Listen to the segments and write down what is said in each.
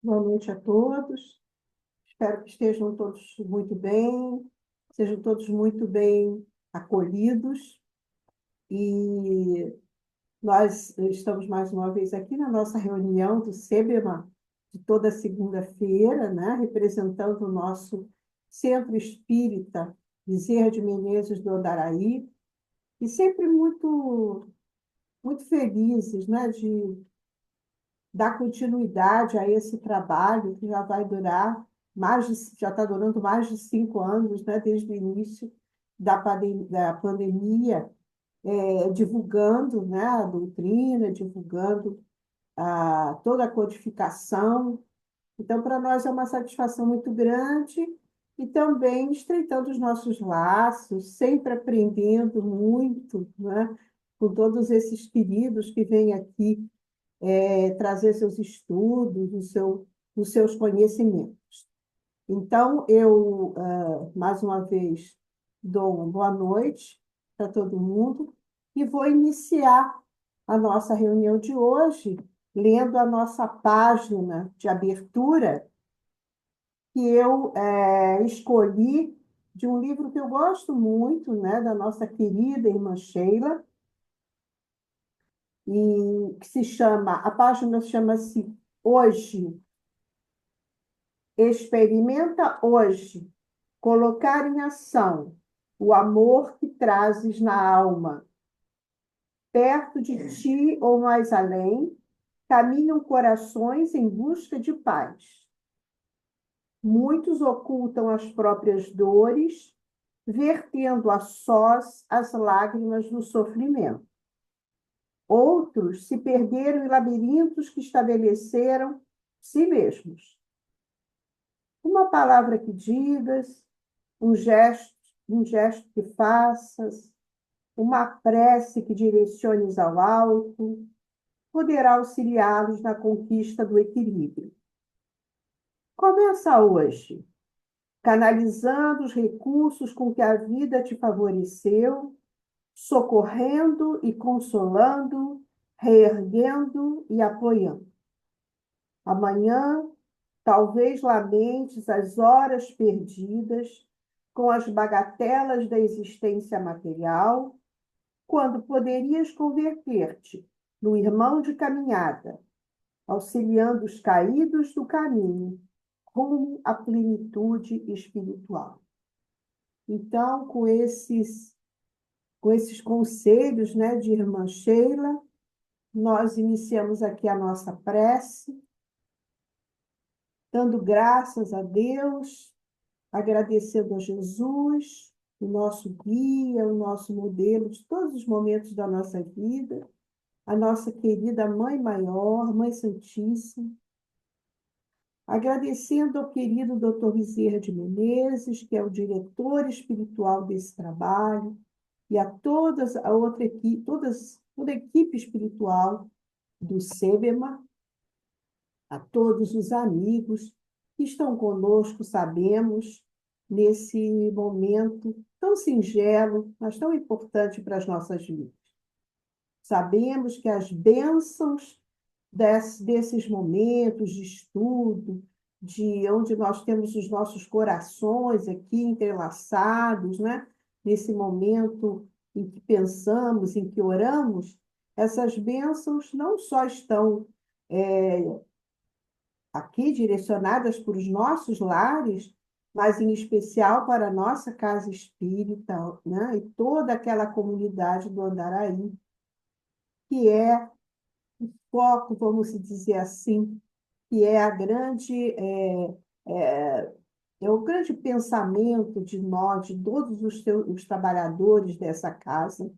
Boa noite a todos. Espero que estejam todos muito bem, sejam todos muito bem acolhidos. E nós estamos mais uma vez aqui na nossa reunião do SEBEMA, de toda segunda-feira, né, representando o nosso Centro Espírita Bezerra de Menezes do Andaraí, e sempre muito felizes, né, de dar continuidade a esse trabalho que já vai durar já está durando mais de 5 anos, né, desde o início da pandemia, divulgando, né, a doutrina, divulgando toda a codificação. Então, para nós é uma satisfação muito grande e também estreitando os nossos laços, sempre aprendendo muito, né, com todos esses queridos que vêm aqui trazer seus estudos, os seus conhecimentos. Então, eu, mais uma vez, dou uma boa noite para todo mundo e vou iniciar a nossa reunião de hoje lendo a nossa página de abertura, que eu escolhi de um livro que eu gosto muito, né, da nossa querida irmã Sheila, e que a página chama-se Hoje. Experimenta hoje colocar em ação o amor que trazes na alma. Perto de ti ou mais além, caminham corações em busca de paz. Muitos ocultam as próprias dores, vertendo a sós as lágrimas do sofrimento. Outros se perderam em labirintos que estabeleceram si mesmos. Uma palavra que digas, um gesto que faças, uma prece que direciones ao alto, poderá auxiliá-los na conquista do equilíbrio. Começa hoje, canalizando os recursos com que a vida te favoreceu, socorrendo e consolando, reerguendo e apoiando. Amanhã, talvez lamentes as horas perdidas com as bagatelas da existência material, quando poderias converter-te no irmão de caminhada, auxiliando os caídos do caminho rumo à plenitude espiritual. Então, com esses conselhos, né, de irmã Sheila, nós iniciamos aqui a nossa prece, dando graças a Deus, agradecendo a Jesus, o nosso guia, o nosso modelo de todos os momentos da nossa vida, a nossa querida Mãe Maior, Mãe Santíssima, agradecendo ao querido Dr. Bezerra de Menezes, que é o diretor espiritual desse trabalho, e a toda a equipe espiritual do SEBEMA, a todos os amigos que estão conosco, sabemos, nesse momento tão singelo, mas tão importante para as nossas vidas. Sabemos que as bênçãos desses momentos de estudo, de onde nós temos os nossos corações aqui entrelaçados, né? Nesse momento em que pensamos, em que oramos, essas bênçãos não só estão aqui direcionadas para os nossos lares, mas em especial para a nossa casa espírita, né? E toda aquela comunidade do Andaraí, que é o foco, vamos dizer assim, que é é, é o grande pensamento de nós, de todos os trabalhadores dessa casa,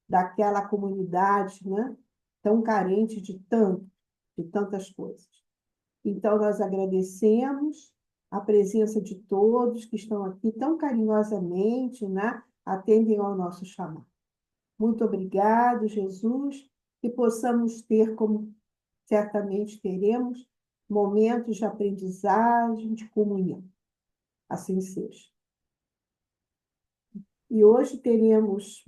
daquela comunidade, né? Tão carente de tantas coisas. Então, nós agradecemos a presença de todos que estão aqui tão carinhosamente, né? Atendem ao nosso chamado. Muito obrigado, Jesus, que possamos ter, como certamente teremos, momentos de aprendizagem, de comunhão. Assim seja. E hoje teremos,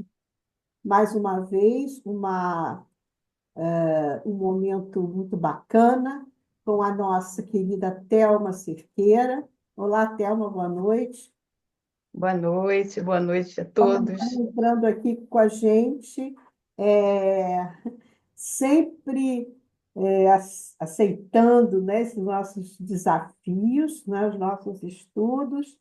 mais uma vez, um momento muito bacana, com a nossa querida Thelma Cerqueira. Olá, Thelma, boa noite. Boa noite a Thelma está todos. entrando aqui com a gente, é, sempre aceitando, né, esses nossos desafios, né, os nossos estudos.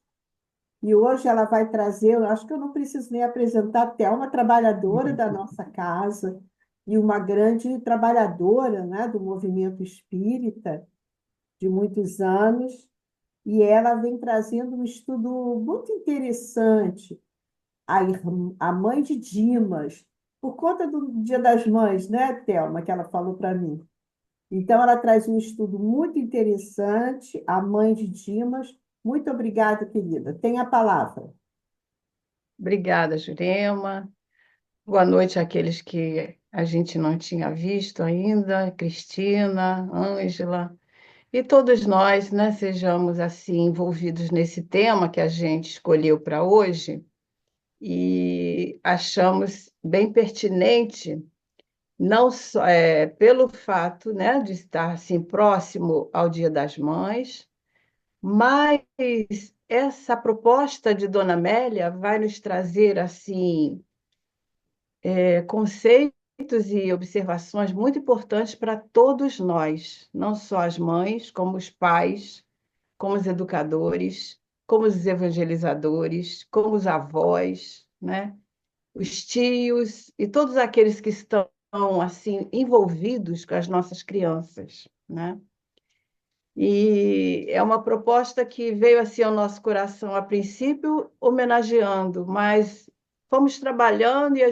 E hoje ela vai trazer, eu acho que eu não preciso nem apresentar, até uma trabalhadora da nossa casa e uma grande trabalhadora, né, do movimento espírita de muitos anos. E ela vem trazendo um estudo muito interessante, a mãe de Dimas, por conta do Dia das Mães, né, Thelma, que ela falou para mim. Então, ela traz um estudo muito interessante, a mãe de Dimas. Muito obrigada, querida. Tem a palavra. Obrigada, Jurema. Boa noite àqueles que a gente não tinha visto ainda, Cristina, Ângela, e todos nós, né, sejamos assim envolvidos nesse tema que a gente escolheu para hoje e achamos bem pertinente, não só pelo fato, né, de estar assim próximo ao Dia das Mães. Mas essa proposta de Dona Amélia vai nos trazer assim conceitos e observações muito importantes para todos nós, não só as mães, como os pais, como os educadores, como os evangelizadores, como os avós, né? Os tios e todos aqueles que estão assim envolvidos com as nossas crianças, né? E é uma proposta que veio assim ao nosso coração a princípio, homenageando, mas fomos trabalhando e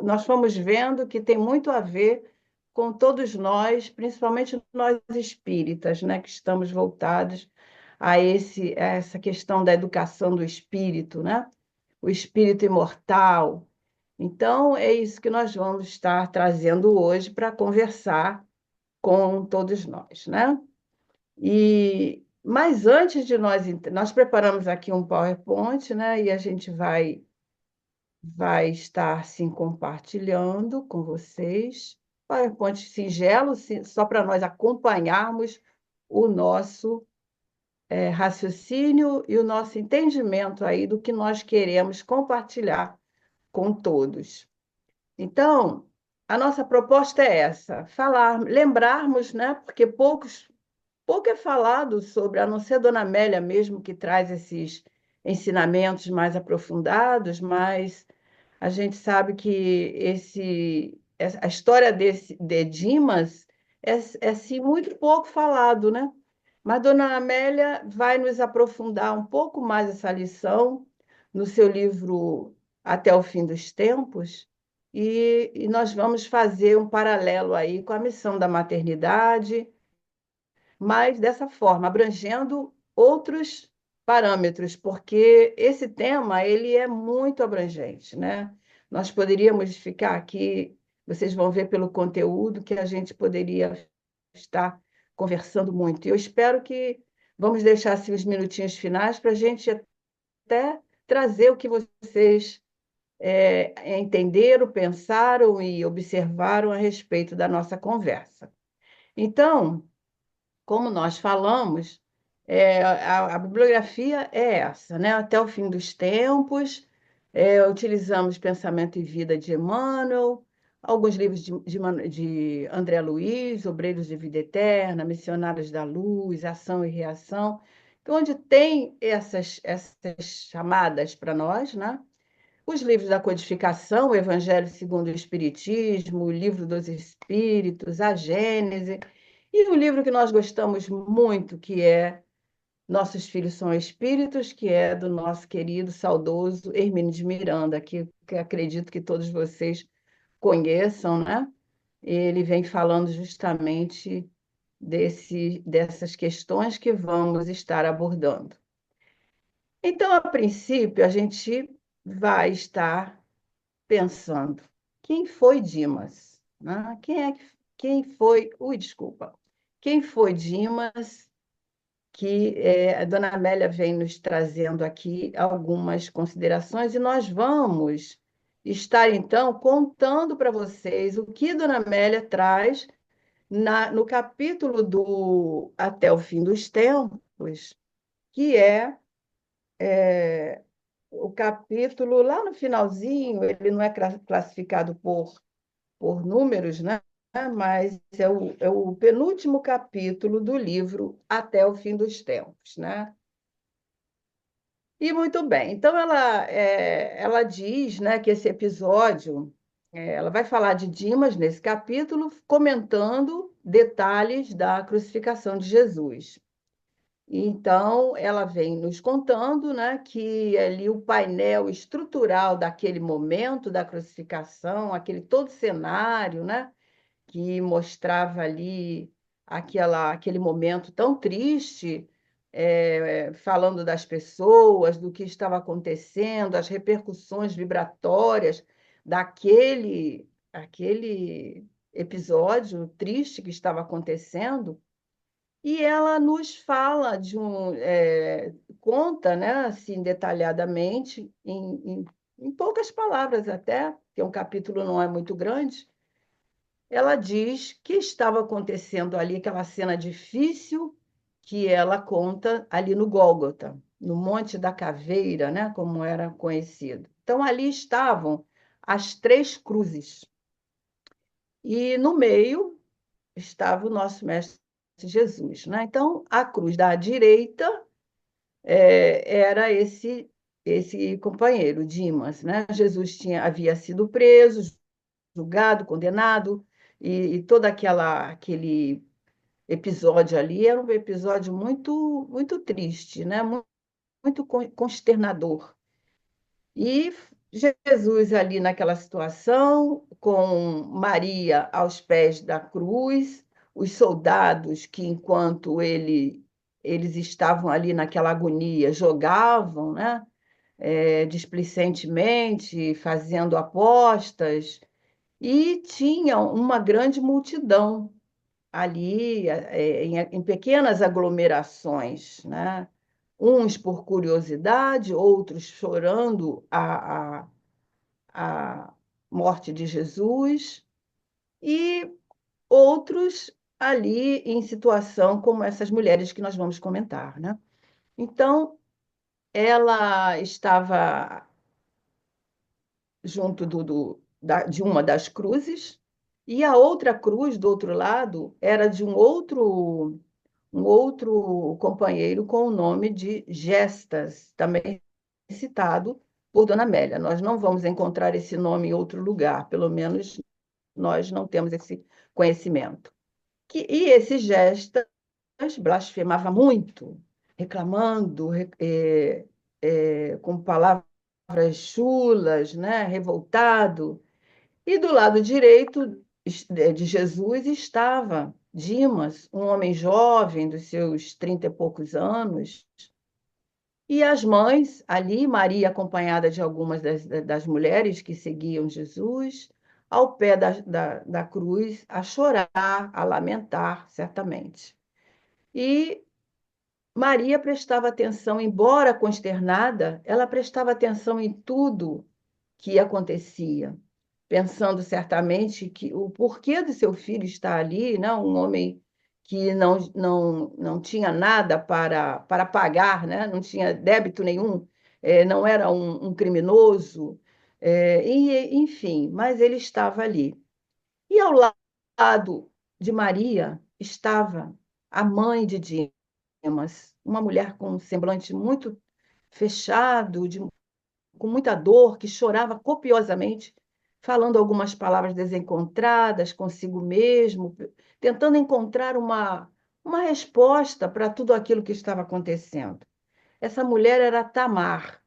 nós fomos vendo que tem muito a ver com todos nós, principalmente nós espíritas, né, que estamos voltados a essa questão da educação do espírito, né? O espírito imortal. Então, é isso que nós vamos estar trazendo hoje para conversar com todos nós, né? Mas antes de nós preparamos aqui um PowerPoint, né? E a gente vai estar sim compartilhando com vocês. PowerPoint singelo, só para nós acompanharmos o nosso raciocínio e o nosso entendimento aí do que nós queremos compartilhar com todos. Então, a nossa proposta é essa: lembrarmos, né? Porque pouco é falado sobre, a não ser Dona Amélia mesmo, que traz esses ensinamentos mais aprofundados, mas a gente sabe que a história de Dimas é assim, muito pouco falado, né? Mas Dona Amélia vai nos aprofundar um pouco mais essa lição no seu livro Até o Fim dos Tempos, e nós vamos fazer um paralelo aí com a missão da maternidade, mas dessa forma, abrangendo outros parâmetros, porque esse tema ele é muito abrangente, né? Nós poderíamos ficar aqui, vocês vão ver pelo conteúdo que a gente poderia estar conversando muito. E eu espero que vamos deixar assim, os minutinhos finais para a gente até trazer o que vocês entenderam, pensaram e observaram a respeito da nossa conversa. Então, como nós falamos, a bibliografia é essa, né? Até o Fim dos Tempos, utilizamos Pensamento e Vida de Emmanuel, alguns livros de André Luiz, Obreiros de Vida Eterna, Missionários da Luz, Ação e Reação, onde tem essas chamadas para nós, né? Os livros da codificação, o Evangelho segundo o Espiritismo, o Livro dos Espíritos, a Gênese, e o livro que nós gostamos muito, que é Nossos Filhos São Espíritos, que é do nosso querido, saudoso Hermínio de Miranda, que acredito que todos vocês conheçam, né? Ele vem falando justamente dessas questões que vamos estar abordando. Então, a princípio, a gente vai estar pensando, quem foi Dimas? Né? Quem foi, desculpa, quem foi Dimas, que a dona Amélia vem nos trazendo aqui algumas considerações, e nós vamos estar, então, contando para vocês o que a dona Amélia traz no capítulo do Até o Fim dos Tempos, que é o capítulo lá no finalzinho, ele não é classificado por números, né? Mas é o penúltimo capítulo do livro Até o Fim dos Tempos, né? E muito bem. Então ela diz, né, que esse episódio, ela vai falar de Dimas nesse capítulo, comentando detalhes da crucificação de Jesus. Então, ela vem nos contando, né, que ali o painel estrutural daquele momento da crucificação, aquele todo cenário, né, que mostrava ali aquele momento tão triste, falando das pessoas, do que estava acontecendo, as repercussões vibratórias aquele episódio triste que estava acontecendo. E ela nos fala conta, né, assim, detalhadamente, em poucas palavras até, que um capítulo não é muito grande, ela diz que estava acontecendo ali aquela cena difícil que ela conta ali no Gólgota, no Monte da Caveira, né, como era conhecido. Então, ali estavam as três cruzes. E no meio estava o nosso mestre Jesus, né? Então, a cruz da direita era esse companheiro, Dimas, né? Jesus havia sido preso, julgado, condenado, e todo aquele episódio ali era um episódio muito, muito triste, né? Muito, muito consternador. E Jesus ali naquela situação, com Maria aos pés da cruz, os soldados que, enquanto eles estavam ali naquela agonia, jogavam, né, displicentemente, fazendo apostas, e tinha uma grande multidão ali, em pequenas aglomerações, né? Uns por curiosidade, outros chorando a morte de Jesus, e outros ali em situação como essas mulheres que nós vamos comentar, né? Então, ela estava junto de uma das cruzes, e a outra cruz, do outro lado, era de um outro companheiro com o nome de Gestas, também citado por Dona Amélia. Nós não vamos encontrar esse nome em outro lugar, pelo menos nós não temos esse conhecimento. E esse Gestas blasfemava muito, reclamando, com palavras chulas, né, revoltado. E do lado direito de Jesus estava Dimas, um homem jovem, dos seus 30 e poucos anos, e as mães ali, Maria acompanhada de algumas das mulheres que seguiam Jesus, ao pé da cruz, a chorar, a lamentar, certamente. E Maria prestava atenção, embora consternada, ela prestava atenção em tudo que acontecia, pensando certamente que o porquê do seu filho estar ali, né? Um homem que não tinha nada para pagar, né? Não tinha débito nenhum, não era um criminoso, enfim, mas ele estava ali. E ao lado de Maria estava a mãe de Dimas, uma mulher com um semblante muito fechado, com muita dor, que chorava copiosamente, falando algumas palavras desencontradas consigo mesmo, tentando encontrar uma resposta para tudo aquilo que estava acontecendo. Essa mulher era Tamar,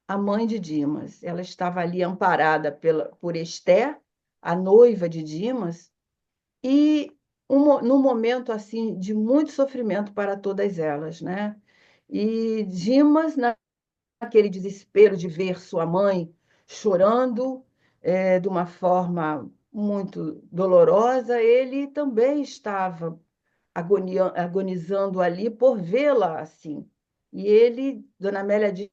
a mãe de Dimas. Ela estava ali amparada por Esté, a noiva de Dimas, e num momento assim de muito sofrimento para todas elas, né? E Dimas, naquele desespero de ver sua mãe chorando, de uma forma muito dolorosa, ele também estava agonizando ali por vê-la assim. E Dona Amélia diz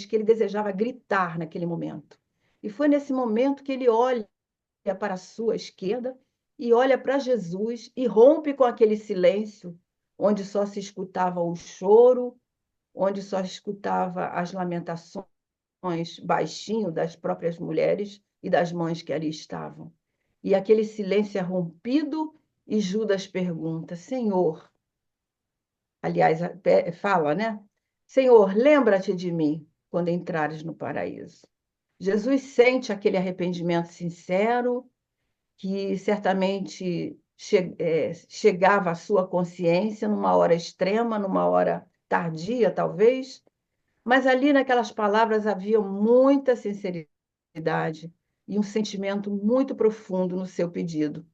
que ele desejava gritar naquele momento. E foi nesse momento que ele olha para a sua esquerda e olha para Jesus e rompe com aquele silêncio onde só se escutava o choro, onde só escutava as lamentações baixinho das próprias mulheres e das mães que ali estavam. E aquele silêncio é rompido e Judas pergunta: Senhor, aliás, fala, né? Senhor, lembra-te de mim quando entrares no paraíso. Jesus sente aquele arrependimento sincero que certamente chegava à sua consciência numa hora extrema, numa hora tardia, talvez, mas ali naquelas palavras havia muita sinceridade e um sentimento muito profundo no seu pedido.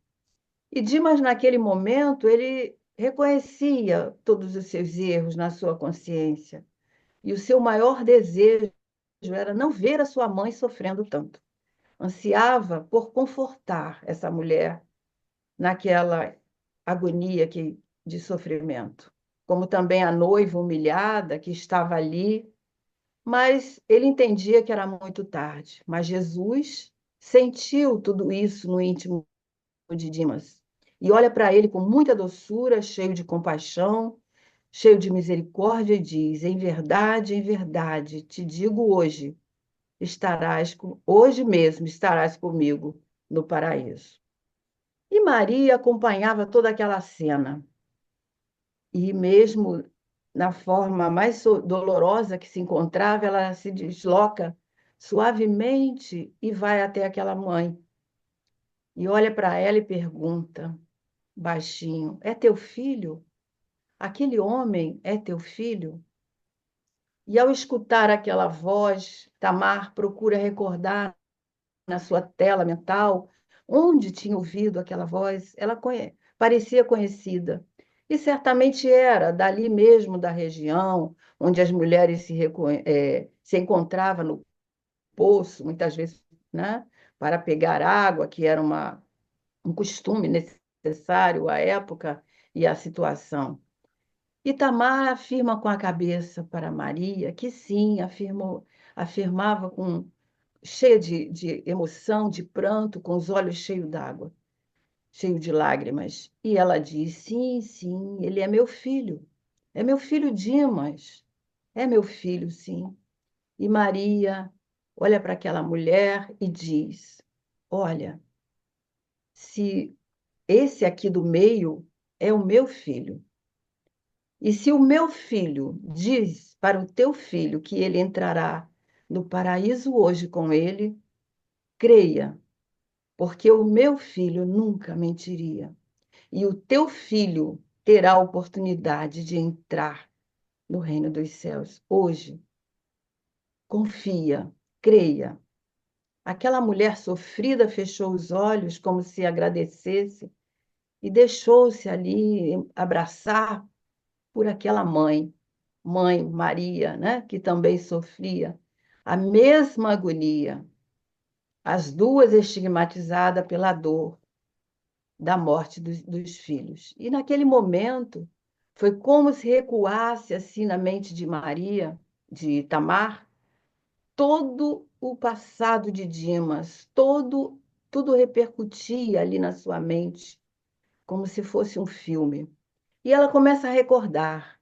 E Dimas, naquele momento, ele reconhecia todos os seus erros na sua consciência. E o seu maior desejo era não ver a sua mãe sofrendo tanto. Ansiava por confortar essa mulher naquela agonia de sofrimento. Como também a noiva humilhada que estava ali, mas ele entendia que era muito tarde. Mas Jesus sentiu tudo isso no íntimo de Dimas e olha para ele com muita doçura, cheio de compaixão, cheio de misericórdia, e diz: em verdade, te digo hoje, hoje mesmo estarás comigo no paraíso. E Maria acompanhava toda aquela cena. E mesmo na forma mais dolorosa que se encontrava, ela se desloca suavemente e vai até aquela mãe. E olha para ela e pergunta, baixinho: É teu filho? Aquele homem é teu filho? E ao escutar aquela voz, Tamar procura recordar na sua tela mental onde tinha ouvido aquela voz. Ela parecia conhecida. E certamente era dali mesmo da região, onde as mulheres se encontravam no poço, muitas vezes, né, para pegar água, que era um costume necessário à época e à situação. Itamar afirma com a cabeça para Maria que sim, afirmava cheia de emoção, de pranto, com os olhos cheios d'água, cheio de lágrimas. E ela diz: sim, sim, ele é meu filho Dimas, é meu filho, sim. E Maria olha para aquela mulher e diz: olha, se esse aqui do meio é o meu filho, e se o meu filho diz para o teu filho que ele entrará no paraíso hoje com ele, creia, porque o meu filho nunca mentiria. E o teu filho terá a oportunidade de entrar no reino dos céus hoje. Confia, creia. Aquela mulher sofrida fechou os olhos como se agradecesse e deixou-se ali abraçar por aquela mãe Maria, né, que também sofria a mesma agonia, as duas estigmatizadas pela dor da morte dos filhos. E naquele momento foi como se recuasse assim na mente de Maria, de Tamar, todo o passado de Dimas, tudo repercutia ali na sua mente, como se fosse um filme. E ela começa a recordar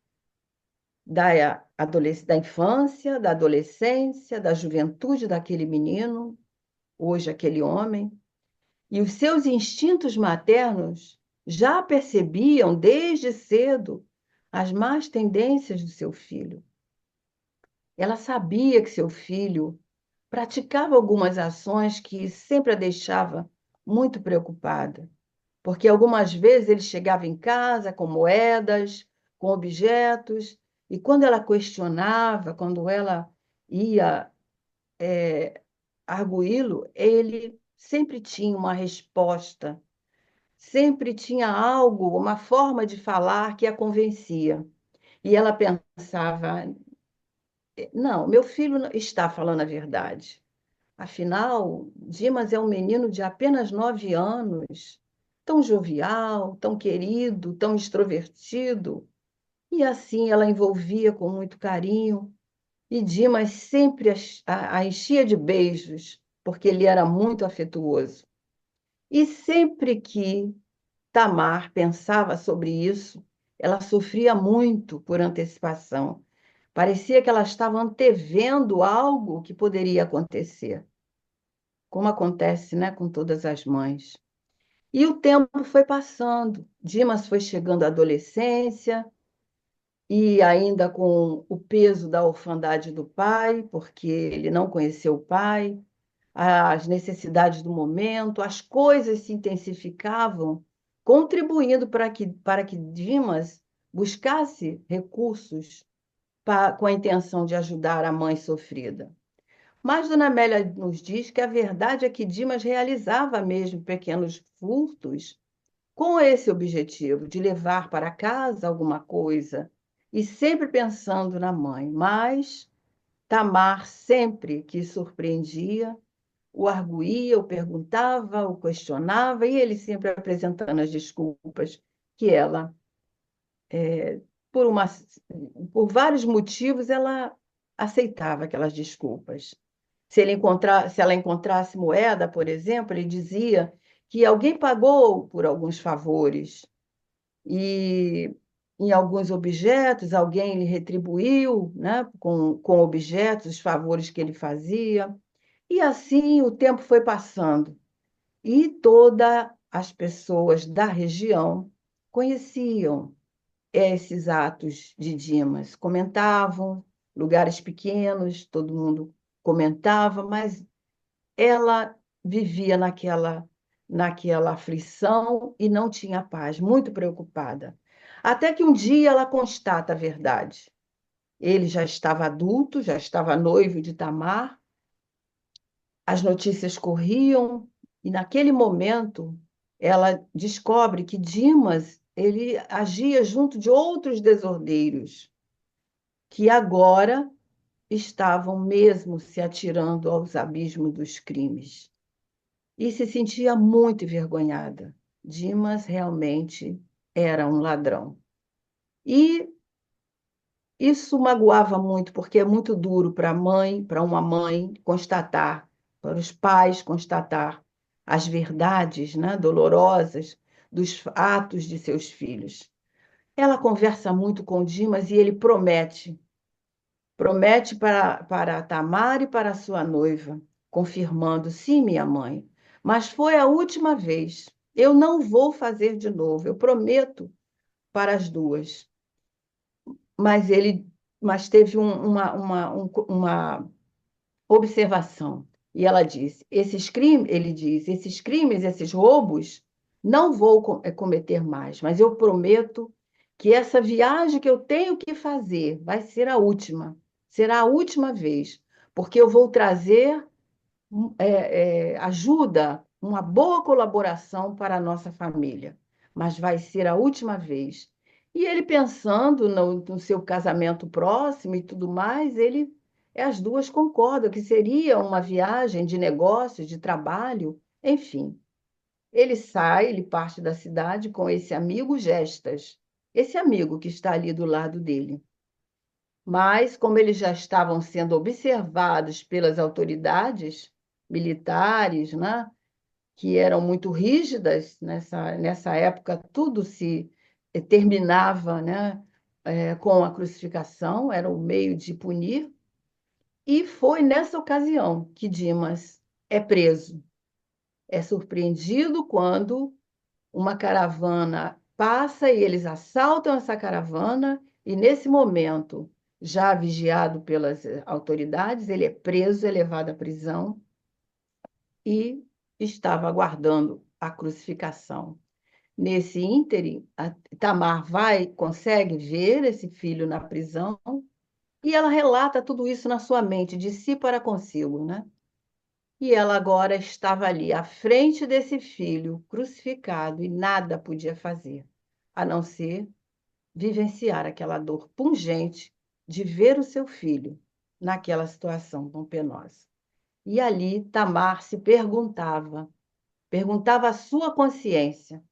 da infância, da adolescência, da juventude daquele menino, hoje aquele homem, e os seus instintos maternos já percebiam desde cedo as más tendências do seu filho. Ela sabia que seu filho praticava algumas ações que sempre a deixava muito preocupada, porque algumas vezes ele chegava em casa com moedas, com objetos, e quando ela questionava, quando ela ia arguí-lo, ele sempre tinha uma resposta, sempre tinha algo, uma forma de falar que a convencia. E ela pensava: não, meu filho está falando a verdade. Afinal, Dimas é um menino de apenas 9 anos, tão jovial, tão querido, tão extrovertido. E assim ela envolvia com muito carinho, e Dimas sempre a enchia de beijos, porque ele era muito afetuoso. E sempre que Tamar pensava sobre isso, ela sofria muito por antecipação. Parecia que ela estava antevendo algo que poderia acontecer, como acontece, né, com todas as mães. E o tempo foi passando. Dimas foi chegando à adolescência e ainda com o peso da orfandade do pai, porque ele não conheceu o pai, as necessidades do momento, as coisas se intensificavam, contribuindo para que Dimas buscasse recursos com a intenção de ajudar a mãe sofrida. Mas Dona Amélia nos diz que a verdade é que Dimas realizava mesmo pequenos furtos com esse objetivo de levar para casa alguma coisa e sempre pensando na mãe. Mas Tamar sempre que surpreendia, o arguía, o perguntava, o questionava, e ele sempre apresentando as desculpas que ela, por uma, por vários motivos, ela aceitava aquelas desculpas. Se ela encontrasse moeda, por exemplo, ele dizia que alguém pagou por alguns favores e em alguns objetos alguém lhe retribuiu, né, com objetos os favores que ele fazia. E assim o tempo foi passando e todas as pessoas da região conheciam esses atos de Dimas, comentavam, lugares pequenos, todo mundo comentava, mas ela vivia naquela aflição e não tinha paz, muito preocupada. Até que um dia ela constata a verdade. Ele já estava adulto, já estava noivo de Tamar, as notícias corriam e naquele momento ela descobre que Dimas ele agia junto de outros desordeiros que agora estavam mesmo se atirando aos abismos dos crimes. E se sentia muito envergonhada. Dimas realmente era um ladrão. E isso magoava muito, porque é muito duro para a mãe, para uma mãe, constatar, para os pais constatar as verdades, né, dolorosas dos atos de seus filhos. Ela conversa muito com Dimas e ele promete para Tamar e para sua noiva, confirmando: sim, minha mãe, mas foi a última vez. Eu não vou fazer de novo, eu prometo para as duas. Mas ele mas teve uma observação. E ela disse: ele diz, esses crimes, esses roubos, não vou cometer mais, mas eu prometo que essa viagem que eu tenho que fazer vai ser a última, será a última vez, porque eu vou trazer ajuda, uma boa colaboração para a nossa família, mas vai ser a última vez. E ele pensando no seu casamento próximo e tudo mais, as duas concordam que seria uma viagem de negócios, de trabalho, enfim. Ele sai, ele parte da cidade com esse amigo Gestas, esse amigo que está ali do lado dele. Mas, como eles já estavam sendo observados pelas autoridades militares, né, que eram muito rígidas nessa época, tudo se terminava, né, com a crucificação, era o meio de punir, e foi nessa ocasião que Dimas é preso. É surpreendido quando uma caravana passa e eles assaltam essa caravana, e nesse momento, já vigiado pelas autoridades, ele é preso, é levado à prisão e estava aguardando a crucificação. Nesse ínterim, a Tamar consegue ver esse filho na prisão e ela relata tudo isso na sua mente, de si para consigo, né? E ela agora estava ali, à frente desse filho crucificado, e nada podia fazer, a não ser vivenciar aquela dor pungente de ver o seu filho naquela situação tão penosa. E ali Tamar se perguntava à sua consciência: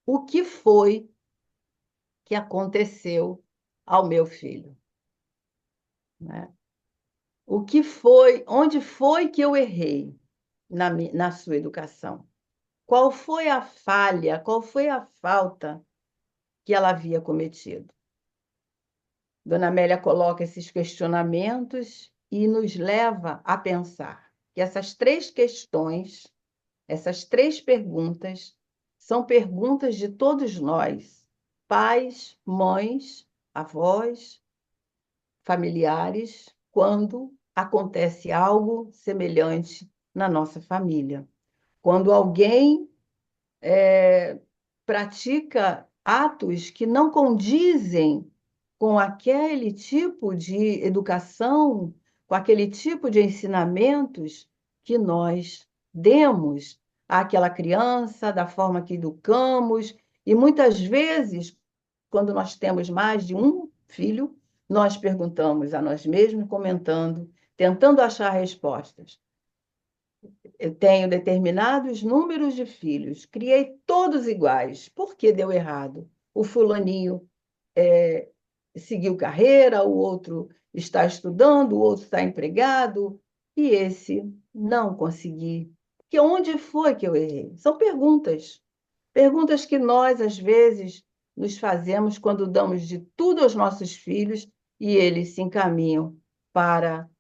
o que foi que aconteceu ao meu filho? Né? O que foi, onde foi que eu errei na sua educação? qual foi a falha, qual foi a falta que ela havia cometido. Dona Amélia coloca esses questionamentos e nos leva a pensar que essas três questões, essas três perguntas, são perguntas de todos nós, pais, mães, avós, familiares, quando acontece algo semelhante na nossa família. Quando alguém pratica atos que não condizem com aquele tipo de educação, com aquele tipo de ensinamentos que nós demos àquela criança, da forma que educamos, e muitas vezes, quando nós temos mais de um filho, nós perguntamos a nós mesmos, comentando, tentando achar respostas. Eu tenho determinados números de filhos, criei todos iguais. Por que deu errado? O fulaninho seguiu carreira, o outro está estudando, o outro está empregado, e esse não consegui. Que onde foi que eu errei? São perguntas. Perguntas que nós, às vezes, nos fazemos quando damos de tudo aos nossos filhos e eles se encaminham para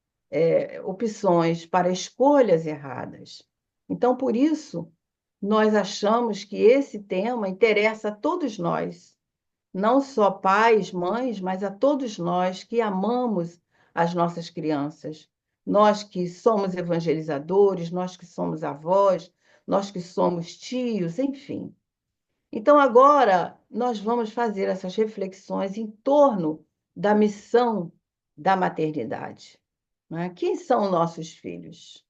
opções, para escolhas erradas. Então, por isso, nós achamos que esse tema interessa a todos nós, não só pais, mães, mas a todos nós que amamos as nossas crianças. Nós que somos evangelizadores, nós que somos avós, nós que somos tios, enfim. Então, agora, nós vamos fazer essas reflexões em torno da missão da maternidade. Né? Quem são nossos filhos?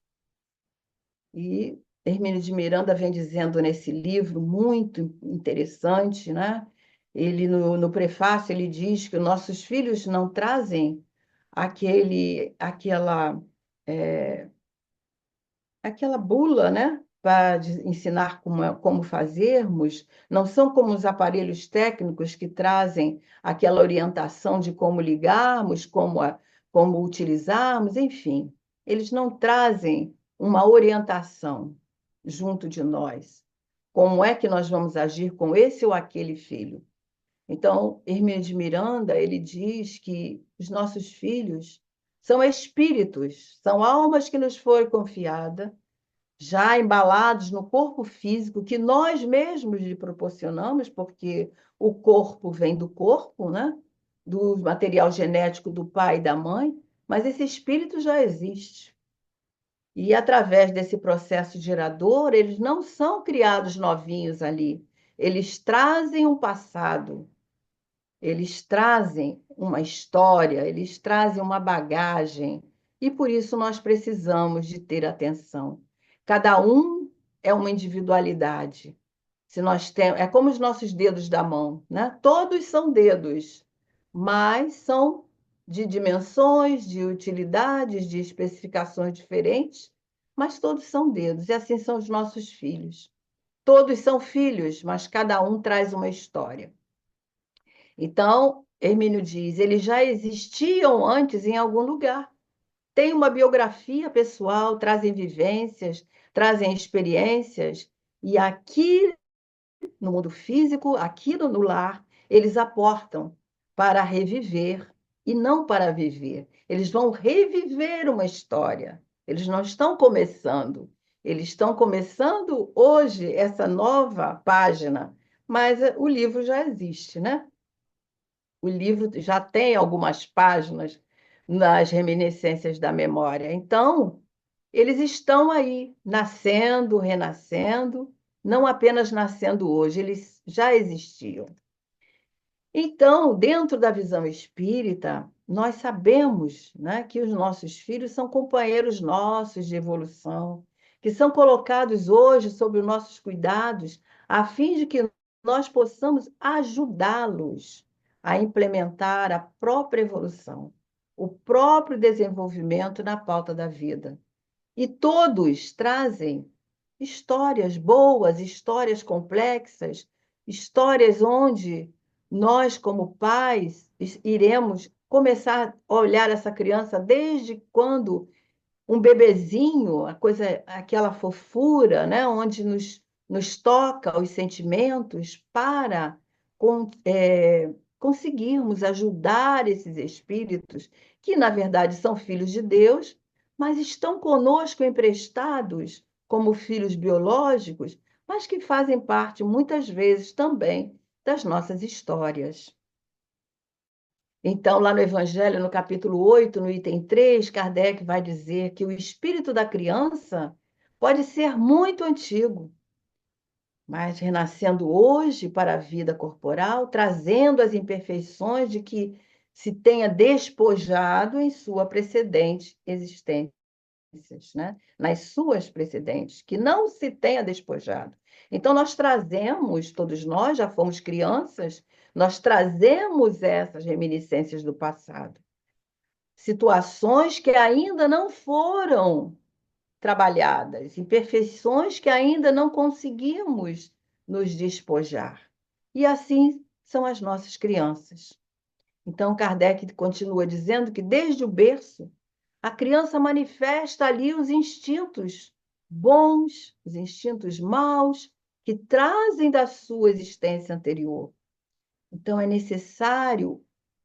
E Hermínio de Miranda vem dizendo nesse livro, muito interessante, né? Ele, no prefácio, ele diz que os nossos filhos não trazem aquela aquela bula, né? Para ensinar como fazermos, não são como os aparelhos técnicos que trazem aquela orientação de como ligarmos, como utilizarmos, enfim. Eles não trazem uma orientação junto de nós. Como é que nós vamos agir com esse ou aquele filho? Então, Hermínio de Miranda, ele diz que os nossos filhos são espíritos, são almas que nos foi confiada, já embalados no corpo físico que nós mesmos lhe proporcionamos, porque o corpo vem do corpo, né? Do material genético do pai e da mãe, mas esse espírito já existe. E através desse processo gerador, eles não são criados novinhos ali, eles trazem um passado, eles trazem uma história, eles trazem uma bagagem, e por isso nós precisamos de ter atenção. Cada um é uma individualidade. Se nós temos, é como os nossos dedos da mão, né? Todos são dedos, mas são de dimensões, de utilidades, de especificações diferentes, mas todos são dedos, e assim são os nossos filhos. Todos são filhos, mas cada um traz uma história. Então, Hermínio diz, eles já existiam antes em algum lugar. Têm uma biografia pessoal, trazem vivências, trazem experiências, e aqui no mundo físico, aqui no lar, eles aportam para reviver e não para viver. Eles vão reviver uma história. Eles não estão começando. Eles estão começando hoje essa nova página, mas o livro já existe, né? O livro já tem algumas páginas nas reminiscências da memória. Então, eles estão aí, nascendo, renascendo, não apenas nascendo hoje, eles já existiam. Então, dentro da visão espírita, nós sabemos, né, que os nossos filhos são companheiros nossos de evolução, que são colocados hoje sob os nossos cuidados, a fim de que nós possamos ajudá-los a implementar a própria evolução, o próprio desenvolvimento na pauta da vida. E todos trazem histórias boas, histórias complexas, histórias onde nós, como pais, iremos começar a olhar essa criança desde quando um bebezinho, a coisa, aquela fofura, né, onde nos nos toca os sentimentos para conseguirmos ajudar esses espíritos, que na verdade são filhos de Deus, mas estão conosco emprestados como filhos biológicos, mas que fazem parte muitas vezes também das nossas histórias. Então, lá no Evangelho, no capítulo 8, no item 3, Kardec vai dizer que o espírito da criança pode ser muito antigo, mas renascendo hoje para a vida corporal, trazendo as imperfeições de que se tenha despojado em sua precedente existência, né? Nas suas precedentes, que não se tenha despojado. Então, nós trazemos, todos nós já fomos crianças, nós trazemos essas reminiscências do passado. Situações que ainda não foram trabalhadas, imperfeições que ainda não conseguimos nos despojar. E assim são as nossas crianças. Então, Kardec continua dizendo que desde o berço, a criança manifesta ali os instintos bons, os instintos maus, que trazem da sua existência anterior. Então, é necessário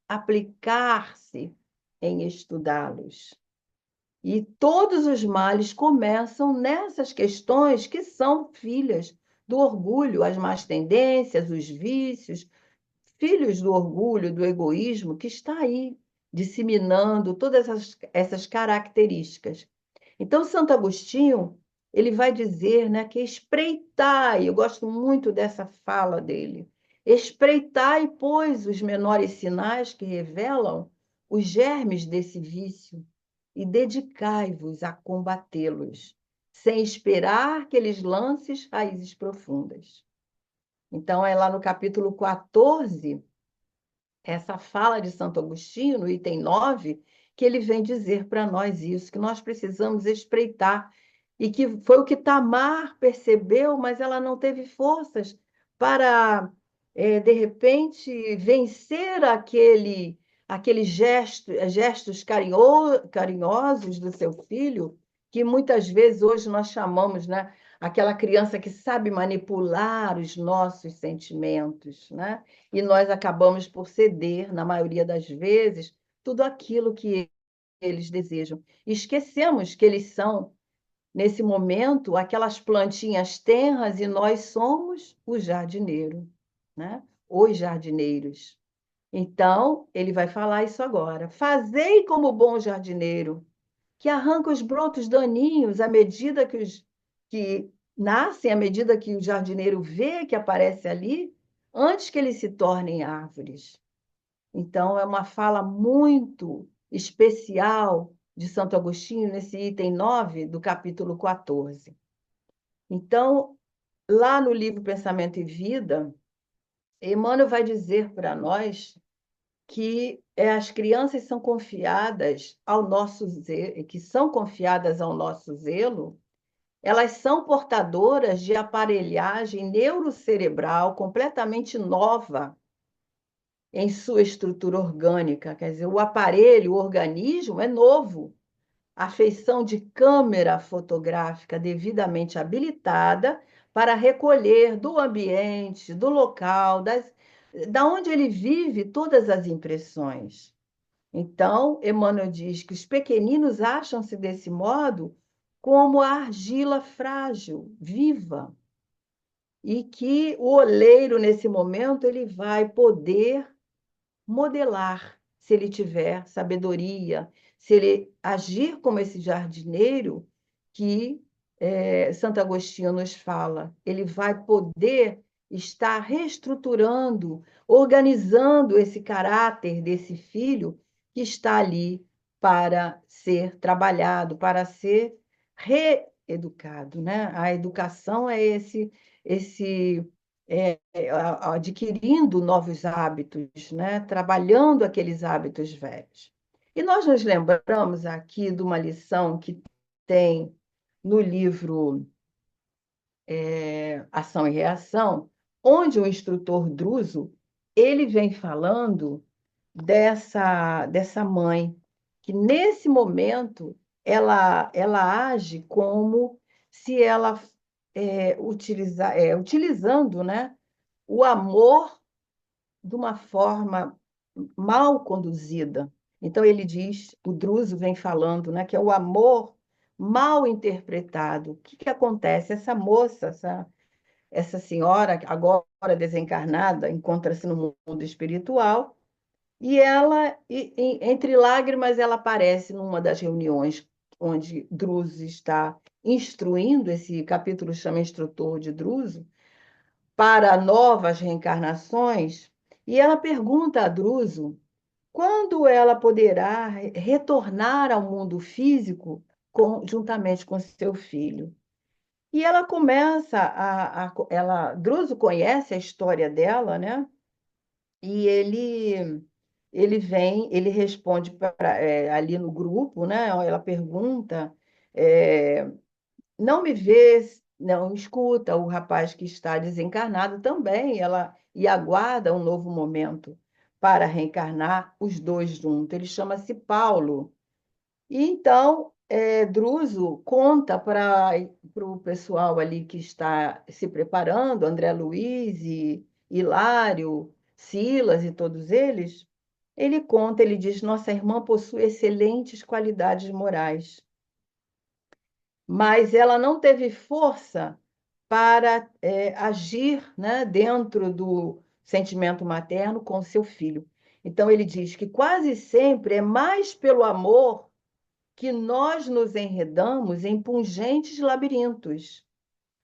aplicar-se em estudá-los. E todos os males começam nessas questões que são filhas do orgulho, as más tendências, os vícios, filhos do orgulho, do egoísmo, que está aí disseminando todas essas características. Então, Santo Agostinho, ele vai dizer, né, que espreitai, eu gosto muito dessa fala dele, espreitai, pois, os menores sinais que revelam os germes desse vício e dedicai-vos a combatê-los, sem esperar que eles lancem raízes profundas. Então, é lá no capítulo 14, essa fala de Santo Agostinho, no item 9, que ele vem dizer para nós isso, que nós precisamos espreitar, e que foi o que Tamar percebeu, mas ela não teve forças para, de repente, vencer aqueles gestos carinhosos do seu filho, que muitas vezes hoje nós chamamos, né, aquela criança que sabe manipular os nossos sentimentos, né? E nós acabamos por ceder, na maioria das vezes, tudo aquilo que eles desejam. E esquecemos que eles são, nesse momento, aquelas plantinhas tenras e nós somos o jardineiro, né? Os jardineiros. Então, ele vai falar isso agora. Fazei como bom jardineiro, que arranca os brotos daninhos à medida que nascem, à medida que o jardineiro vê que aparece ali, antes que eles se tornem árvores. Então, é uma fala muito especial de Santo Agostinho, nesse item 9 do capítulo 14. Então, lá no livro Pensamento e Vida, Emmanuel vai dizer para nós que as crianças são confiadas ao nosso zelo, que são confiadas ao nosso zelo, elas são portadoras de aparelhagem neurocerebral completamente nova em sua estrutura orgânica. Quer dizer, o aparelho, o organismo é novo. A feição de câmera fotográfica devidamente habilitada para recolher do ambiente, do local, da onde ele vive, todas as impressões. Então, Emmanuel diz que os pequeninos acham-se desse modo como a argila frágil, viva, e que o oleiro, nesse momento, ele vai poder modelar, se ele tiver sabedoria, se ele agir como esse jardineiro que Santo Agostinho nos fala. Ele vai poder estar reestruturando, organizando esse caráter desse filho que está ali para ser trabalhado, para ser reeducado, né? A educação é esse adquirindo novos hábitos, né? Trabalhando aqueles hábitos velhos. E nós nos lembramos aqui de uma lição que tem no livro Ação e Reação, onde o instrutor Druso ele vem falando dessa mãe, que nesse momento ela age como se ela utilizando, né, o amor de uma forma mal conduzida. Então, ele diz, o Druso vem falando, né, que é o amor mal interpretado. O que que acontece? Essa moça, essa senhora, agora desencarnada, encontra-se no mundo espiritual, e ela, entre lágrimas, ela aparece numa das reuniões onde Druso está instruindo, esse capítulo chama Instrutor de Druso, para novas reencarnações, e ela pergunta a Druso quando ela poderá retornar ao mundo físico juntamente com seu filho. E ela começa Druso conhece a história dela, né? E ele responde ali no grupo, né? Ela pergunta, é, não me vê, não escuta o rapaz que está desencarnado também, ela e aguarda um novo momento para reencarnar os dois juntos. Ele chama-se Paulo. E então, Druso conta para o pessoal ali que está se preparando, André Luiz e Hilário, Silas e todos eles, ele conta, ele diz: nossa irmã possui excelentes qualidades morais, mas ela não teve força para agir, né, dentro do sentimento materno com seu filho. Então, ele diz que quase sempre é mais pelo amor que nós nos enredamos em pungentes labirintos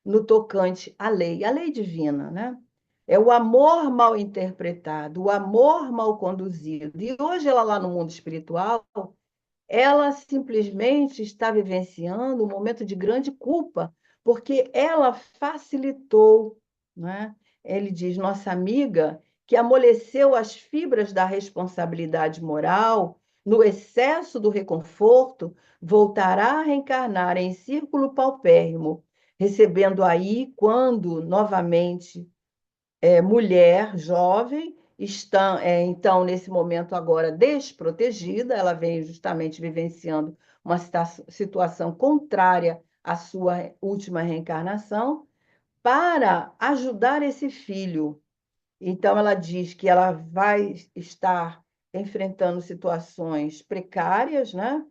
no tocante à lei divina, né? É o amor mal interpretado, o amor mal conduzido. E hoje ela lá no mundo espiritual, ela simplesmente está vivenciando um momento de grande culpa, porque ela facilitou, né? Ele diz, nossa amiga, que amoleceu as fibras da responsabilidade moral, no excesso do reconforto, voltará a reencarnar em círculo paupérrimo, recebendo aí, quando novamente mulher jovem, está, então, nesse momento agora desprotegida, ela vem justamente vivenciando uma situação contrária à sua última reencarnação, para ajudar esse filho. Então, ela diz que ela vai estar enfrentando situações precárias, né?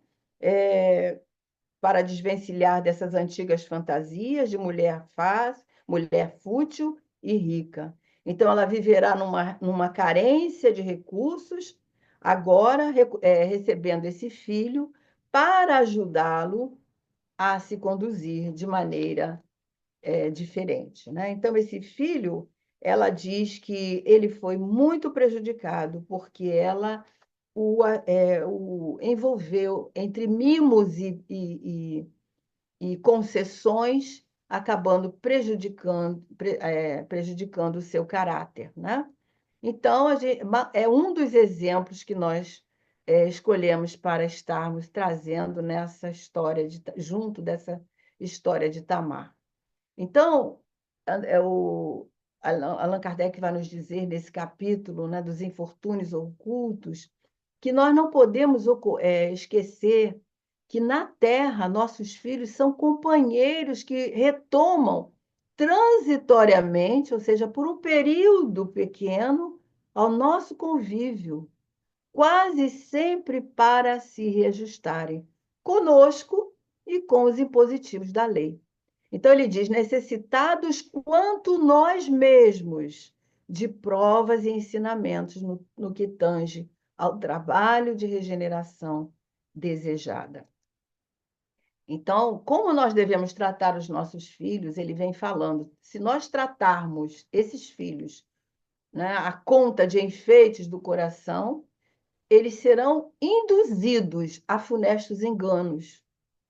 Para desvencilhar dessas antigas fantasias de mulher fácil, mulher fútil e rica. Então, ela viverá numa carência de recursos, agora recebendo esse filho para ajudá-lo a se conduzir de maneira diferente, né? Então, esse filho, ela diz que ele foi muito prejudicado porque ela o envolveu entre mimos e concessões, acabando prejudicando o seu caráter, né? Então, é um dos exemplos que nós escolhemos para estarmos trazendo nessa história, junto dessa história de Tamar. Então, Allan Kardec vai nos dizer nesse capítulo, né, dos infortúnios ocultos, que nós não podemos esquecer que na Terra nossos filhos são companheiros que retomam transitoriamente, ou seja, por um período pequeno, ao nosso convívio, quase sempre para se reajustarem conosco e com os impositivos da lei. Então, ele diz: necessitados quanto nós mesmos de provas e ensinamentos no que tange ao trabalho de regeneração desejada. Então, como nós devemos tratar os nossos filhos, ele vem falando, se nós tratarmos esses filhos, né, a conta de enfeites do coração, eles serão induzidos a funestos enganos,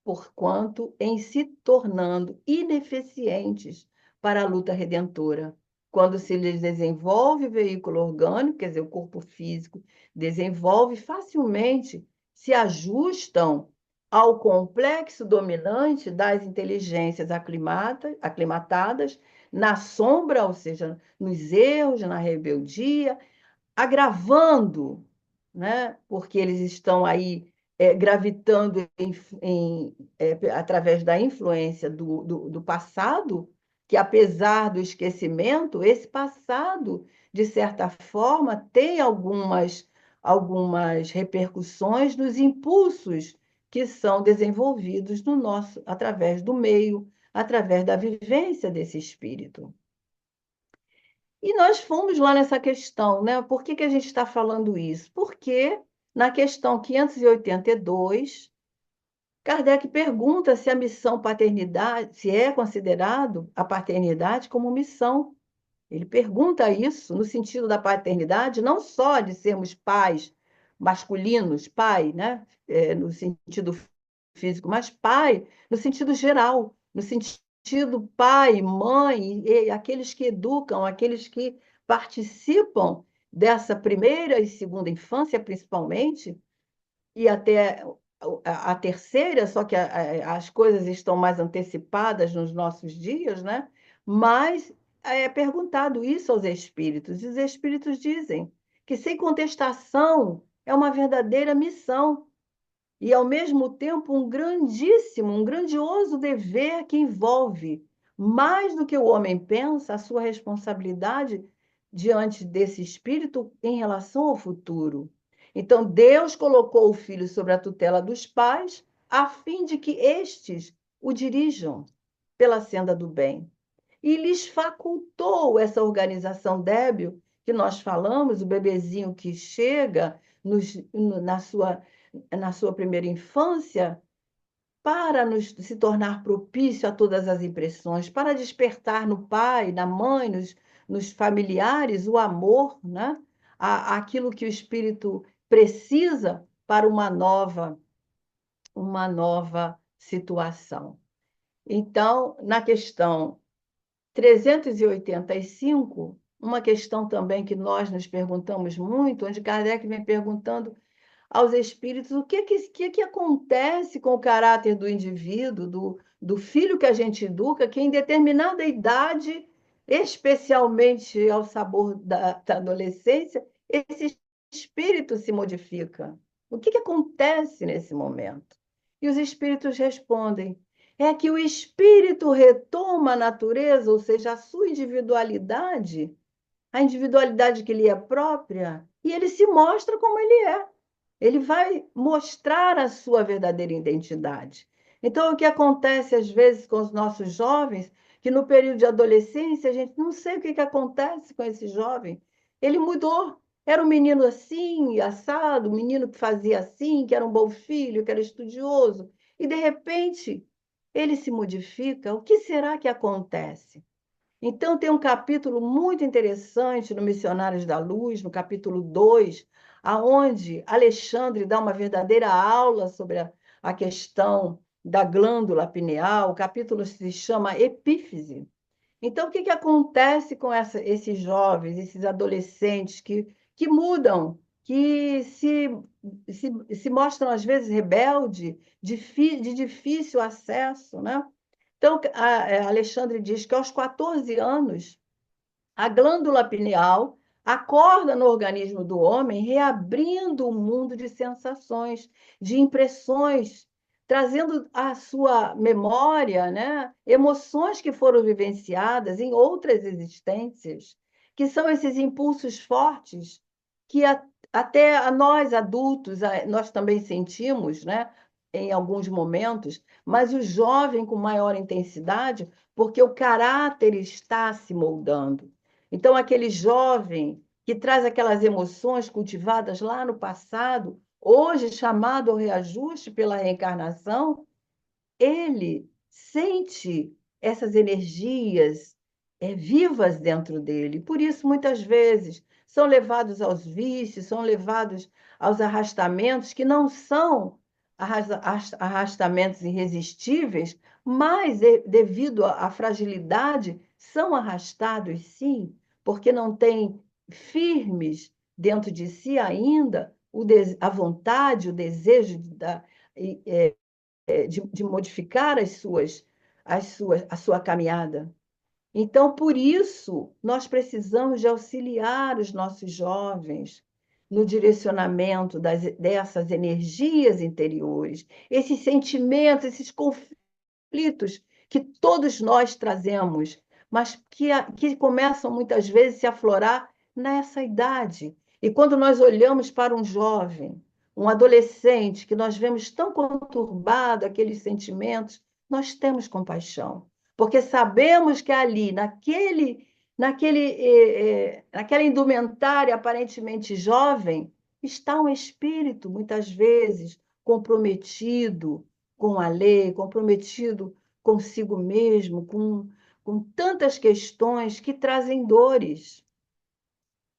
porquanto em se tornando ineficientes para a luta redentora. Quando se lhes desenvolve o veículo orgânico, quer dizer, o corpo físico, desenvolve facilmente, se ajustam ao complexo dominante das inteligências aclimatadas na sombra, ou seja, nos erros, na rebeldia, agravando, né? Porque eles estão aí gravitando através da influência do passado, que, apesar do esquecimento, esse passado, de certa forma, tem algumas repercussões nos impulsos que são desenvolvidos no nosso, através do meio, através da vivência desse espírito. E nós fomos lá nessa questão, né? Por que a gente está falando isso? Porque na questão 582, Kardec pergunta se a missão paternidade, se é considerado a paternidade como missão. Ele pergunta isso no sentido da paternidade, não só de sermos pais masculinos, pai, né? No sentido físico, mas pai no sentido geral, no sentido pai, mãe, e aqueles que educam, aqueles que participam dessa primeira e segunda infância, principalmente, e até a terceira, só que as coisas estão mais antecipadas nos nossos dias, né? Mas é perguntado isso aos espíritos, e os espíritos dizem que, sem contestação, é uma verdadeira missão e, ao mesmo tempo, um grandíssimo, um grandioso dever que envolve, mais do que o homem pensa, a sua responsabilidade diante desse espírito em relação ao futuro. Então, Deus colocou o filho sobre a tutela dos pais, a fim de que estes o dirijam pela senda do bem. E lhes facultou essa organização débil que nós falamos, o bebezinho que chega na sua primeira infância, para se tornar propício a todas as impressões, para despertar no pai, na mãe, nos familiares, o amor, né? Aquilo que o espírito precisa para uma nova situação. Então, na questão 385, uma questão também que nós nos perguntamos muito, onde Kardec vem perguntando aos espíritos o que acontece com o caráter do indivíduo, do filho que a gente educa, que em determinada idade, especialmente ao sabor da adolescência, esse espírito se modifica. O que acontece nesse momento? E os espíritos respondem: é que o espírito retoma a natureza, ou seja, a sua individualidade, a individualidade que lhe é própria, e ele se mostra como ele é. Ele vai mostrar a sua verdadeira identidade. Então, o que acontece às vezes com os nossos jovens, que no período de adolescência, a gente não sei o que acontece com esse jovem. Ele mudou. Era um menino assim, assado, um menino que fazia assim, que era um bom filho, que era estudioso. E, de repente, ele se modifica. O que será que acontece? Então, tem um capítulo muito interessante no Missionários da Luz, no capítulo 2, aonde Alexandre dá uma verdadeira aula sobre a questão da glândula pineal. O capítulo se chama Epífise. Então, o que acontece com esses jovens, esses adolescentes que mudam, que se mostram, às vezes, rebeldes, de difícil acesso, né? Então, Alexandre diz que aos 14 anos, a glândula pineal acorda no organismo do homem, reabrindo um mundo de sensações, de impressões, trazendo à sua memória, né, emoções que foram vivenciadas em outras existências, que são esses impulsos fortes que até a nós adultos nós também sentimos, né, em alguns momentos, mas o jovem com maior intensidade, porque o caráter está se moldando. Então, aquele jovem que traz aquelas emoções cultivadas lá no passado, hoje chamado ao reajuste pela reencarnação, ele sente essas energias vivas dentro dele. Por isso, muitas vezes, são levados aos vícios, são levados aos arrastamentos, que não são arrastamentos irresistíveis, mas, devido à fragilidade, são arrastados, sim, porque não têm firmes dentro de si ainda a vontade, o desejo de modificar a sua caminhada. Então, por isso, nós precisamos de auxiliar os nossos jovens no direcionamento dessas energias interiores, esses sentimentos, esses conflitos que todos nós trazemos, mas que começam muitas vezes a se aflorar nessa idade. E quando nós olhamos para um jovem, um adolescente, que nós vemos tão conturbado aqueles sentimentos, nós temos compaixão, porque sabemos que ali, naquela indumentária aparentemente jovem, está um espírito, muitas vezes, comprometido com a lei, comprometido consigo mesmo, com tantas questões que trazem dores.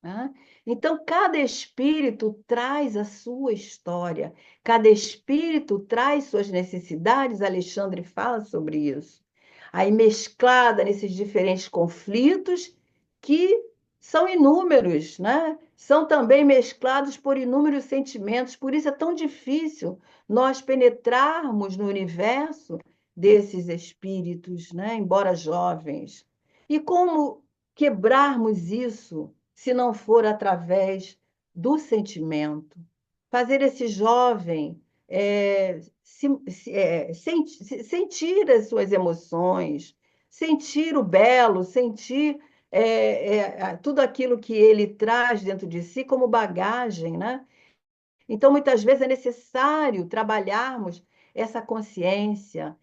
Né? Então, cada espírito traz a sua história, cada espírito traz suas necessidades. Alexandre fala sobre isso. Aí, mesclada nesses diferentes conflitos, que são inúmeros, né? São também mesclados por inúmeros sentimentos, por isso é tão difícil nós penetrarmos no universo desses espíritos, né? Embora jovens. E como quebrarmos isso? Se não for através do sentimento. Fazer esse jovem sentir as suas emoções, sentir o belo, sentir tudo aquilo que ele traz dentro de si como bagagem, né? Então, muitas vezes é necessário trabalharmos essa consciência,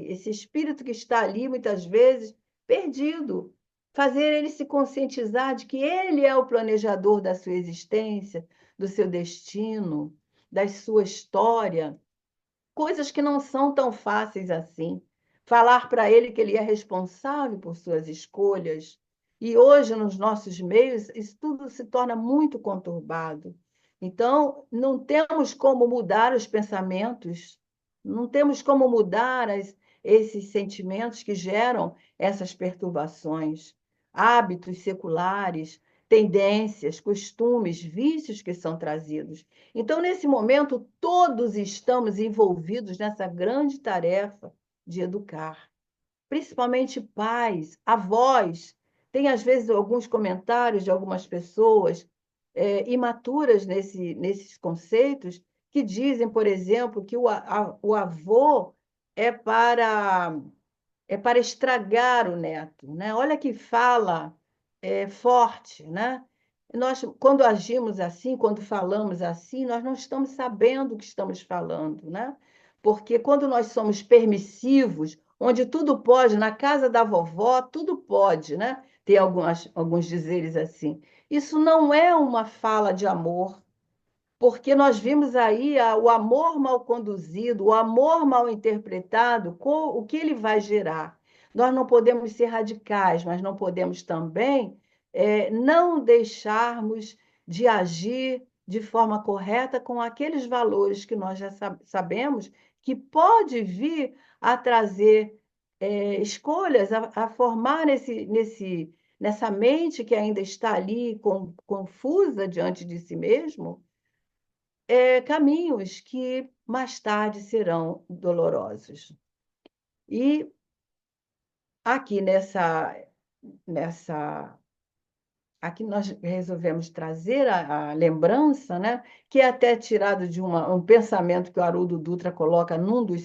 esse espírito que está ali, muitas vezes, perdido. Fazer ele se conscientizar de que ele é o planejador da sua existência, do seu destino, da sua história, coisas que não são tão fáceis assim. Falar para ele que ele é responsável por suas escolhas. E hoje, nos nossos meios, isso tudo se torna muito conturbado. Então, não temos como mudar os pensamentos, não temos como mudar esses sentimentos que geram essas perturbações, hábitos seculares, tendências, costumes, vícios que são trazidos. Então, nesse momento, todos estamos envolvidos nessa grande tarefa de educar, principalmente pais, avós. Tem, às vezes, alguns comentários de algumas pessoas imaturas nesses conceitos, que dizem, por exemplo, que o avô é para, é para estragar o neto. Né? Olha que fala forte, né? Nós, quando agimos assim, quando falamos assim, nós não estamos sabendo o que estamos falando, né? Porque quando nós somos permissivos, onde tudo pode, na casa da vovó, tudo pode, né? Tem alguns dizeres assim. Isso não é uma fala de amor, porque nós vimos aí o amor mal conduzido, o amor mal interpretado, o que ele vai gerar. Nós não podemos ser radicais, mas não podemos também não deixarmos de agir de forma correta com aqueles valores que nós já sabemos que pode vir a trazer escolhas, a formar nessa mente que ainda está ali confusa diante de si mesmo, caminhos que mais tarde serão dolorosos. E aqui nessa aqui nós resolvemos trazer a lembrança, né, que é até tirado de um pensamento que o Haroldo Dutra coloca um dos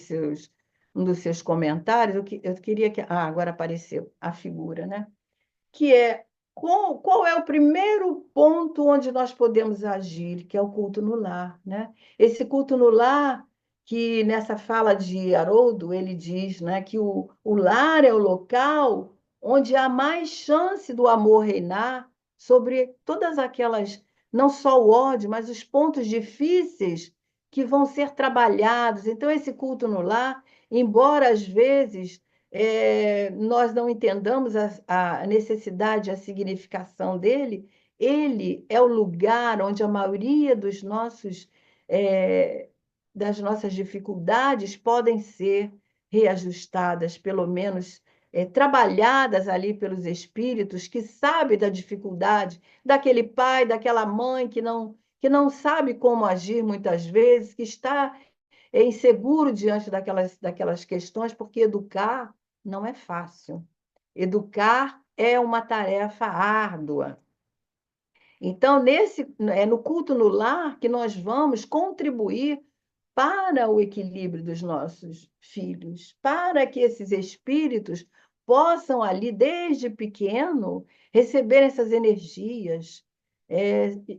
seus comentários. Eu queria que. Ah, agora apareceu a figura, né? Que é qual é o primeiro ponto onde nós podemos agir, que é o culto no lar, né? Esse culto no lar, que nessa fala de Haroldo, ele diz, né, que o lar é o local onde há mais chance do amor reinar sobre todas aquelas, não só o ódio, mas os pontos difíceis que vão ser trabalhados. Então, esse culto no lar, embora às vezes nós não entendamos a necessidade, a significação dele, ele é o lugar onde a maioria das nossas dificuldades podem ser reajustadas, pelo menos trabalhadas ali pelos espíritos que sabem da dificuldade daquele pai, daquela mãe que não sabe como agir muitas vezes, que está inseguro diante daquelas questões, porque educar não é fácil. Educar é uma tarefa árdua. Então, é no culto no lar que nós vamos contribuir para o equilíbrio dos nossos filhos, para que esses espíritos possam ali, desde pequeno, receber essas energias,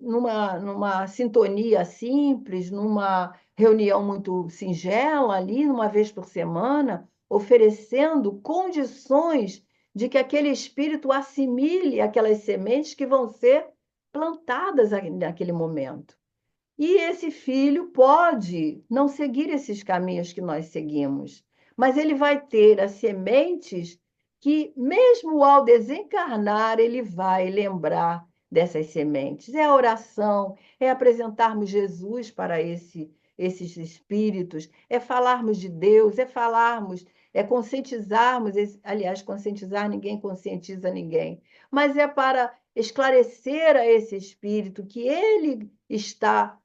numa sintonia simples, numa reunião muito singela ali, uma vez por semana, oferecendo condições de que aquele espírito assimile aquelas sementes que vão ser plantadas naquele momento. E esse filho pode não seguir esses caminhos que nós seguimos, mas ele vai ter as sementes que, mesmo ao desencarnar, ele vai lembrar dessas sementes. É a oração, é apresentarmos Jesus para esses espíritos, é falarmos de Deus, é falarmos, é conscientizarmos, aliás, conscientizar ninguém conscientiza ninguém, mas é para esclarecer a esse espírito que ele está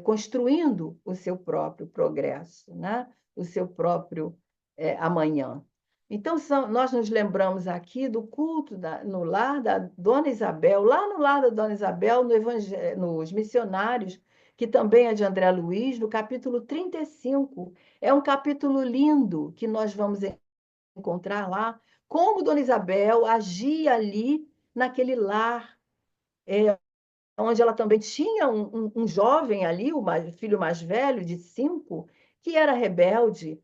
construindo o seu próprio progresso, né? O seu próprio amanhã. Então, nós nos lembramos aqui do culto no lar da Dona Isabel, lá no lar da Dona Isabel, nos missionários, que também é de André Luiz, no capítulo 35. É um capítulo lindo que nós vamos encontrar lá, como Dona Isabel agia ali naquele lar, onde ela também tinha um jovem ali, filho mais velho, de 5, que era rebelde,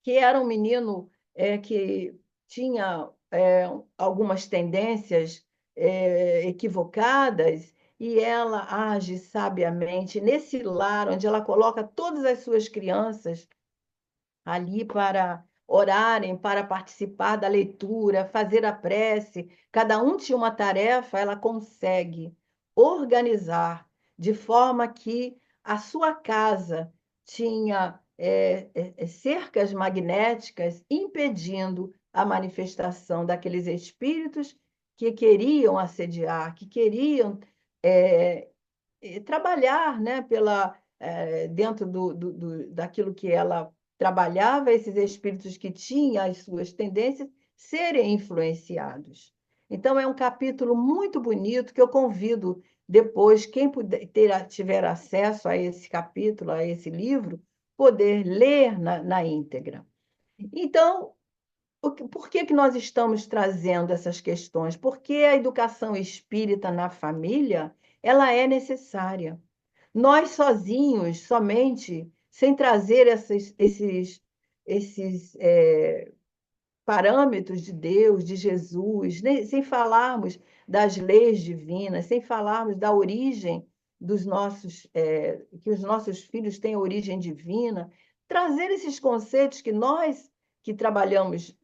que era um menino que tinha algumas tendências equivocadas, e ela age sabiamente nesse lar onde ela coloca todas as suas crianças ali para orarem, para participar da leitura, fazer a prece. Cada um tinha uma tarefa, ela consegue organizar de forma que a sua casa tinha cercas magnéticas impedindo a manifestação daqueles espíritos que queriam assediar, que queriam é, trabalhar, né, dentro daquilo que ela trabalhava, esses espíritos que tinham as suas tendências serem influenciados. Então, é um capítulo muito bonito que eu convido depois, quem tiver acesso a esse capítulo, a esse livro, poder ler na íntegra. Então, por que nós estamos trazendo essas questões? Porque a educação espírita na família, ela é necessária. Nós sozinhos, somente, sem trazer esses parâmetros de Deus, de Jesus, sem falarmos das leis divinas, sem falarmos da origem que os nossos filhos têm origem divina, trazer esses conceitos que nós, que trabalhamos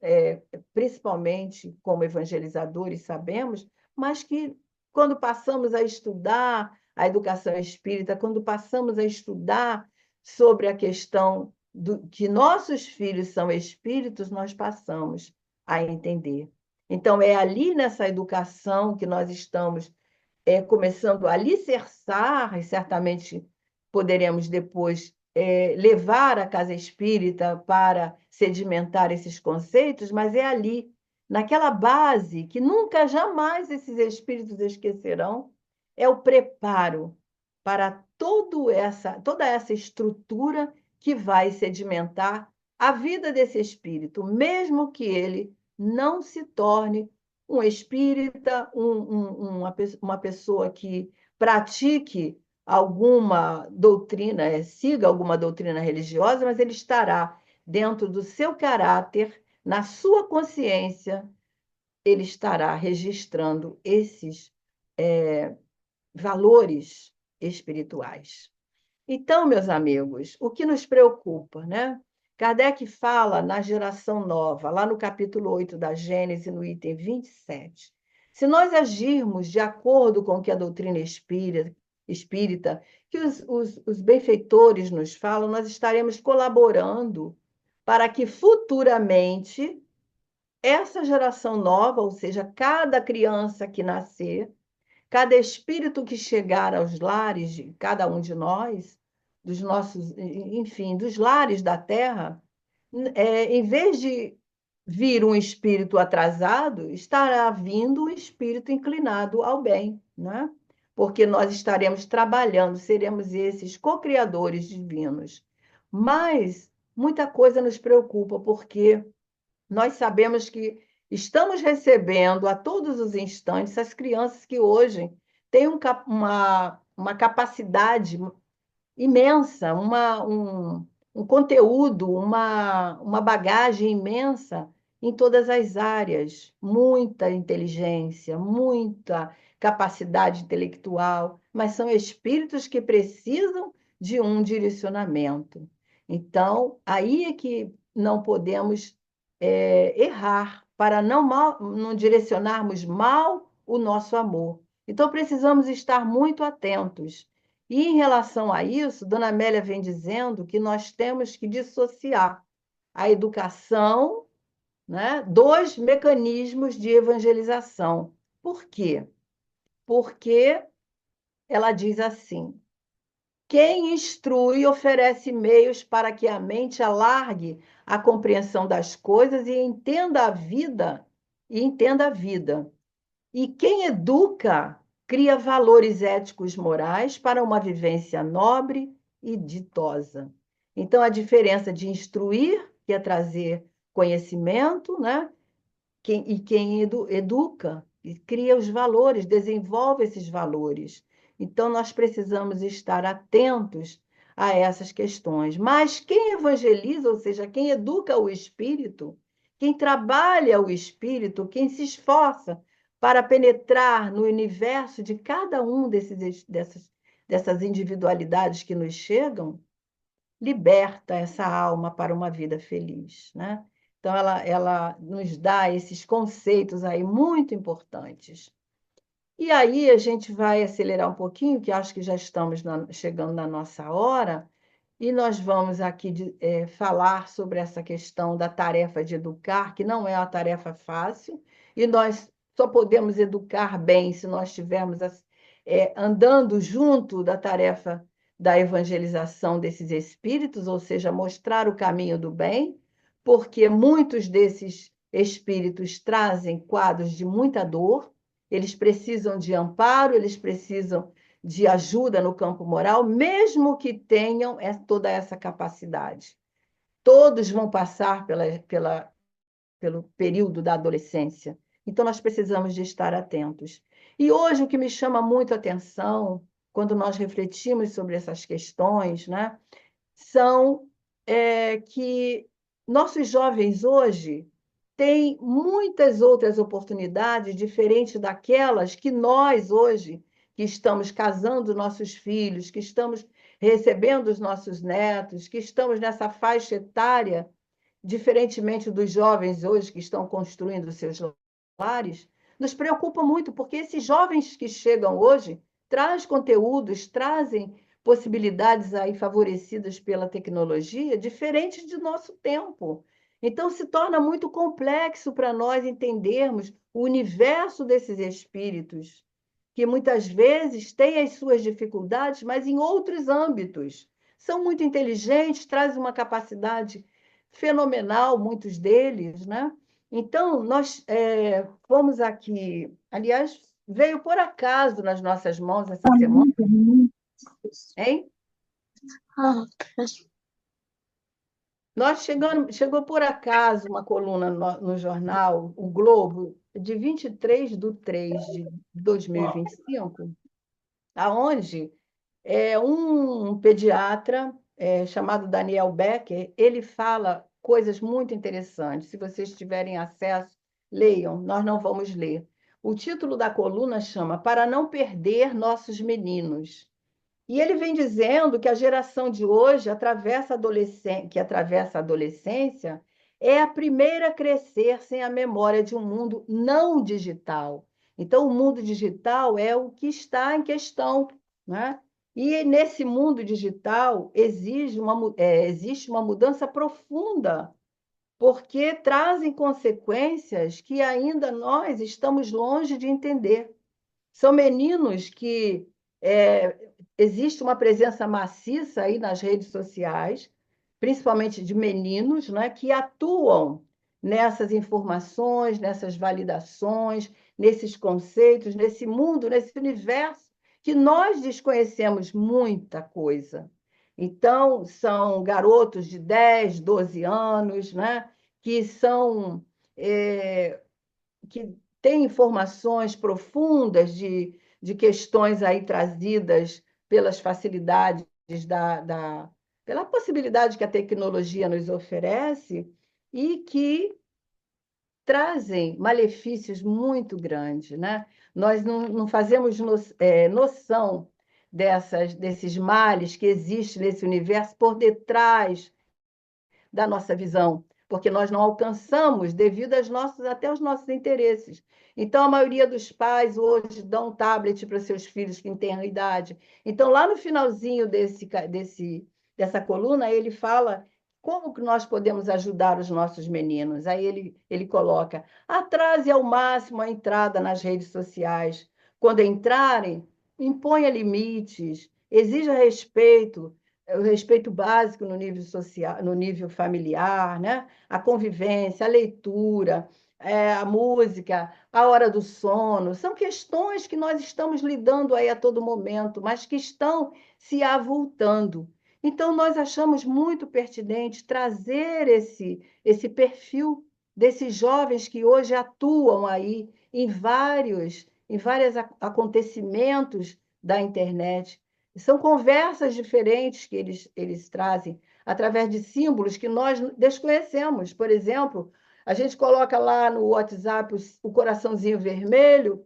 principalmente como evangelizadores, sabemos, mas que quando passamos a estudar a educação espírita, quando passamos a estudar sobre a questão que nossos filhos são espíritos, nós passamos a entender. Então, é ali nessa educação que nós estamos começando a alicerçar, e certamente poderemos depois levar a casa espírita para sedimentar esses conceitos, mas é ali, naquela base que nunca, jamais esses espíritos esquecerão, é o preparo para toda essa estrutura que vai sedimentar a vida desse espírito, mesmo que ele não se torne um espírita, uma pessoa que pratique alguma doutrina, siga alguma doutrina religiosa, mas ele estará dentro do seu caráter, na sua consciência, ele estará registrando esses valores espirituais. Então, meus amigos, o que nos preocupa, né? Kardec fala na geração nova, lá no capítulo 8 da Gênese, no item 27. Se nós agirmos de acordo com o que a doutrina espírita, que os benfeitores nos falam, nós estaremos colaborando para que futuramente essa geração nova, ou seja, cada criança que nascer, cada espírito que chegar aos lares de cada um de nós, dos nossos, enfim, dos lares da Terra, em vez de vir um espírito atrasado, estará vindo um espírito inclinado ao bem, né? porque nós estaremos trabalhando, seremos esses co-criadores divinos. Mas muita coisa nos preocupa, porque nós sabemos que estamos recebendo a todos os instantes as crianças que hoje têm uma capacidade imensa, um conteúdo, uma bagagem imensa em todas as áreas, muita inteligência, muita capacidade intelectual, mas são espíritos que precisam de um direcionamento. Então, aí é que não podemos errar para não direcionarmos mal o nosso amor. Então, precisamos estar muito atentos. E em relação a isso, Dona Amélia vem dizendo que nós temos que dissociar a educação, né, dos mecanismos de evangelização. Por quê? Porque ela diz assim: quem instrui oferece meios para que a mente alargue a compreensão das coisas e entenda a vida. E quem educa cria valores éticos morais para uma vivência nobre e ditosa. Então, a diferença de instruir, que é trazer conhecimento, né? Quem educa e cria os valores, desenvolve esses valores. Então, nós precisamos estar atentos a essas questões. Mas quem evangeliza, ou seja, quem educa o espírito, quem trabalha o espírito, quem se esforça para penetrar no universo de cada um dessas individualidades que nos chegam, liberta essa alma para uma vida feliz, né? Então, ela nos dá esses conceitos aí muito importantes. E aí a gente vai acelerar um pouquinho, que acho que já estamos chegando na nossa hora, e nós vamos aqui falar sobre essa questão da tarefa de educar, que não é uma tarefa fácil, e nós só podemos educar bem se nós estivermos andando junto da tarefa da evangelização desses espíritos, ou seja, mostrar o caminho do bem, porque muitos desses espíritos trazem quadros de muita dor, eles precisam de amparo, eles precisam de ajuda no campo moral, mesmo que tenham toda essa capacidade. Todos vão passar pelo período da adolescência. Então, nós precisamos de estar atentos. E hoje, o que me chama muito a atenção, quando nós refletimos sobre essas questões, né, são que nossos jovens hoje têm muitas outras oportunidades diferentes daquelas que nós hoje, que estamos casando nossos filhos, que estamos recebendo os nossos netos, que estamos nessa faixa etária, diferentemente dos jovens hoje que estão construindo seus lares, nos preocupa muito, porque esses jovens que chegam hoje trazem conteúdos, trazem possibilidades aí favorecidas pela tecnologia, diferentes do nosso tempo. Então, se torna muito complexo para nós entendermos o universo desses espíritos, que muitas vezes têm as suas dificuldades, mas em outros âmbitos. São muito inteligentes, trazem uma capacidade fenomenal, muitos deles, né? Então, nós fomos aqui, aliás, veio por acaso nas nossas mãos essa semana, hein? Chegou por acaso uma coluna no jornal, o Globo, de 23/3/2025, aonde um pediatra chamado Daniel Becker, ele fala coisas muito interessantes. Se vocês tiverem acesso, leiam, nós não vamos ler. O título da coluna chama Para Não Perder Nossos Meninos. E ele vem dizendo que a geração de hoje que atravessa a adolescência é a primeira a crescer sem a memória de um mundo não digital. Então, o mundo digital é o que está em questão, né? E nesse mundo digital existe uma mudança profunda, porque trazem consequências que ainda nós estamos longe de entender. São meninos que existe uma presença maciça aí nas redes sociais, principalmente de meninos, né, que atuam nessas informações, nessas validações, nesses conceitos, nesse mundo, nesse universo que nós desconhecemos muita coisa. Então, são garotos de 10, 12 anos, né, que são que têm informações profundas de questões aí trazidas pelas facilidades pela possibilidade que a tecnologia nos oferece e que trazem malefícios muito grandes, né? Nós não fazemos noção desses males que existem nesse universo por detrás da nossa visão, porque nós não alcançamos devido até aos nossos interesses. Então, a maioria dos pais hoje dão um tablet para seus filhos que têm a idade. Então, lá no finalzinho dessa coluna, ele fala como que nós podemos ajudar os nossos meninos. Aí ele coloca, atrase ao máximo a entrada nas redes sociais. Quando entrarem, imponha limites, exija respeito, o respeito básico no nível social, no nível familiar, né? A convivência, a leitura, a música, a hora do sono, são questões que nós estamos lidando aí a todo momento, mas que estão se avultando. Então, nós achamos muito pertinente trazer esse perfil desses jovens que hoje atuam aí em vários acontecimentos da internet. São conversas diferentes que eles trazem através de símbolos que nós desconhecemos. Por exemplo, a gente coloca lá no WhatsApp o coraçãozinho vermelho,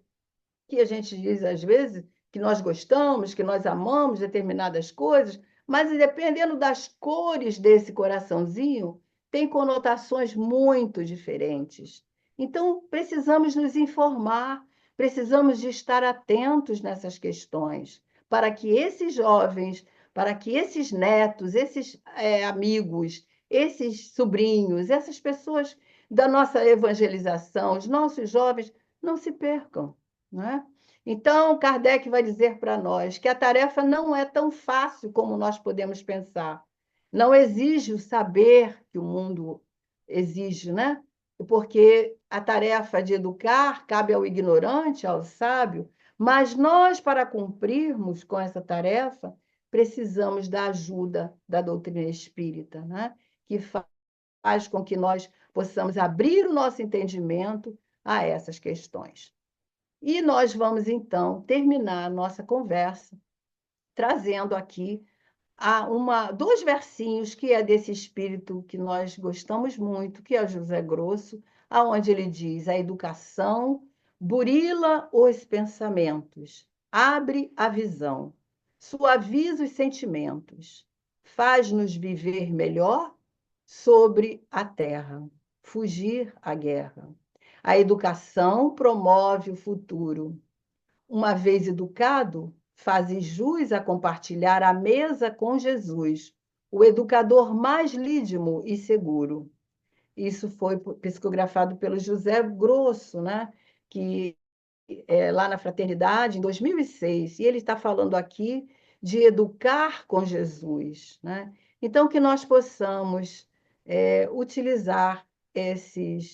que a gente diz às vezes que nós gostamos, que nós amamos determinadas coisas, mas dependendo das cores desse coraçãozinho, tem conotações muito diferentes. Então, precisamos nos informar, precisamos de estar atentos nessas questões, para que esses jovens, para que esses netos, esses amigos, esses sobrinhos, essas pessoas da nossa evangelização, os nossos jovens, não se percam. Não é? Então, Kardec vai dizer para nós que a tarefa não é tão fácil como nós podemos pensar. Não exige o saber que o mundo exige, né? Porque a tarefa de educar cabe ao ignorante, ao sábio, mas nós, para cumprirmos com essa tarefa, precisamos da ajuda da doutrina espírita, né? Que faz com que nós possamos abrir o nosso entendimento a essas questões. E nós vamos, então, terminar a nossa conversa trazendo aqui dois versinhos que é desse espírito que nós gostamos muito, que é o José Grosso, aonde ele diz: a educação burila os pensamentos, abre a visão, suaviza os sentimentos, faz-nos viver melhor sobre a terra, fugir à guerra. A educação promove o futuro. Uma vez educado, fazes jus a compartilhar a mesa com Jesus, o educador mais lídimo e seguro. Isso foi psicografado pelo José Grosso, né? Que lá na Fraternidade, em 2006, e ele está falando aqui de educar com Jesus, né? Então, que nós possamos utilizar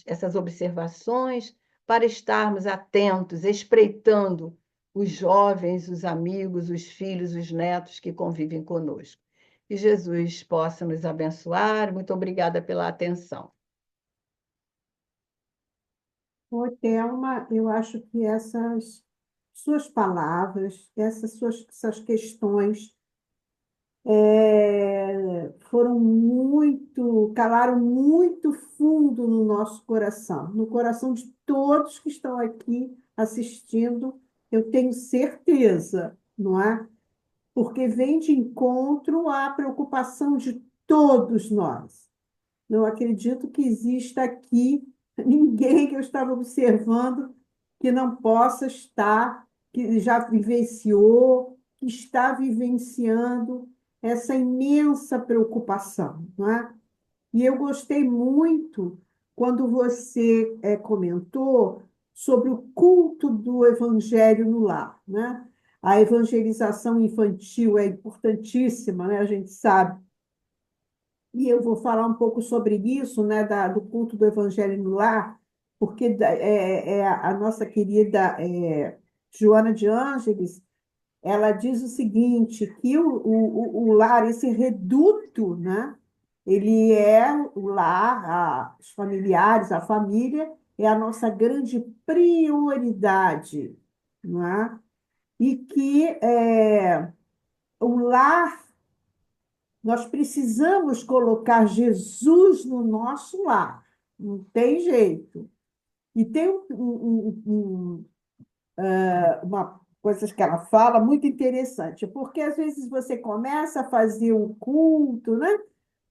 essas observações para estarmos atentos, espreitando os jovens, os amigos, os filhos, os netos que convivem conosco. Que Jesus possa nos abençoar. Muito obrigada pela atenção. Ô, Thelma, eu acho que essas suas palavras, essas questões foram calaram muito fundo no nosso coração, no coração de todos que estão aqui assistindo, eu tenho certeza, não é? Porque vem de encontro à preocupação de todos nós. Não acredito que exista aqui ninguém que eu estava observando que não possa estar, que já vivenciou, que está vivenciando essa imensa preocupação, não é? E eu gostei muito quando você comentou sobre o culto do evangelho no lar, né? A evangelização infantil é importantíssima, né? A gente sabe, e eu vou falar um pouco sobre isso, né, do culto do Evangelho no Lar, porque a nossa querida Joana de Ângeles, ela diz o seguinte, que o lar, esse reduto, né? Ele é o lar, os familiares, a família, é a nossa grande prioridade, não é? E que o lar, nós precisamos colocar Jesus no nosso lar, não tem jeito. E tem uma coisa que ela fala muito interessante, porque às vezes você começa a fazer um culto, né?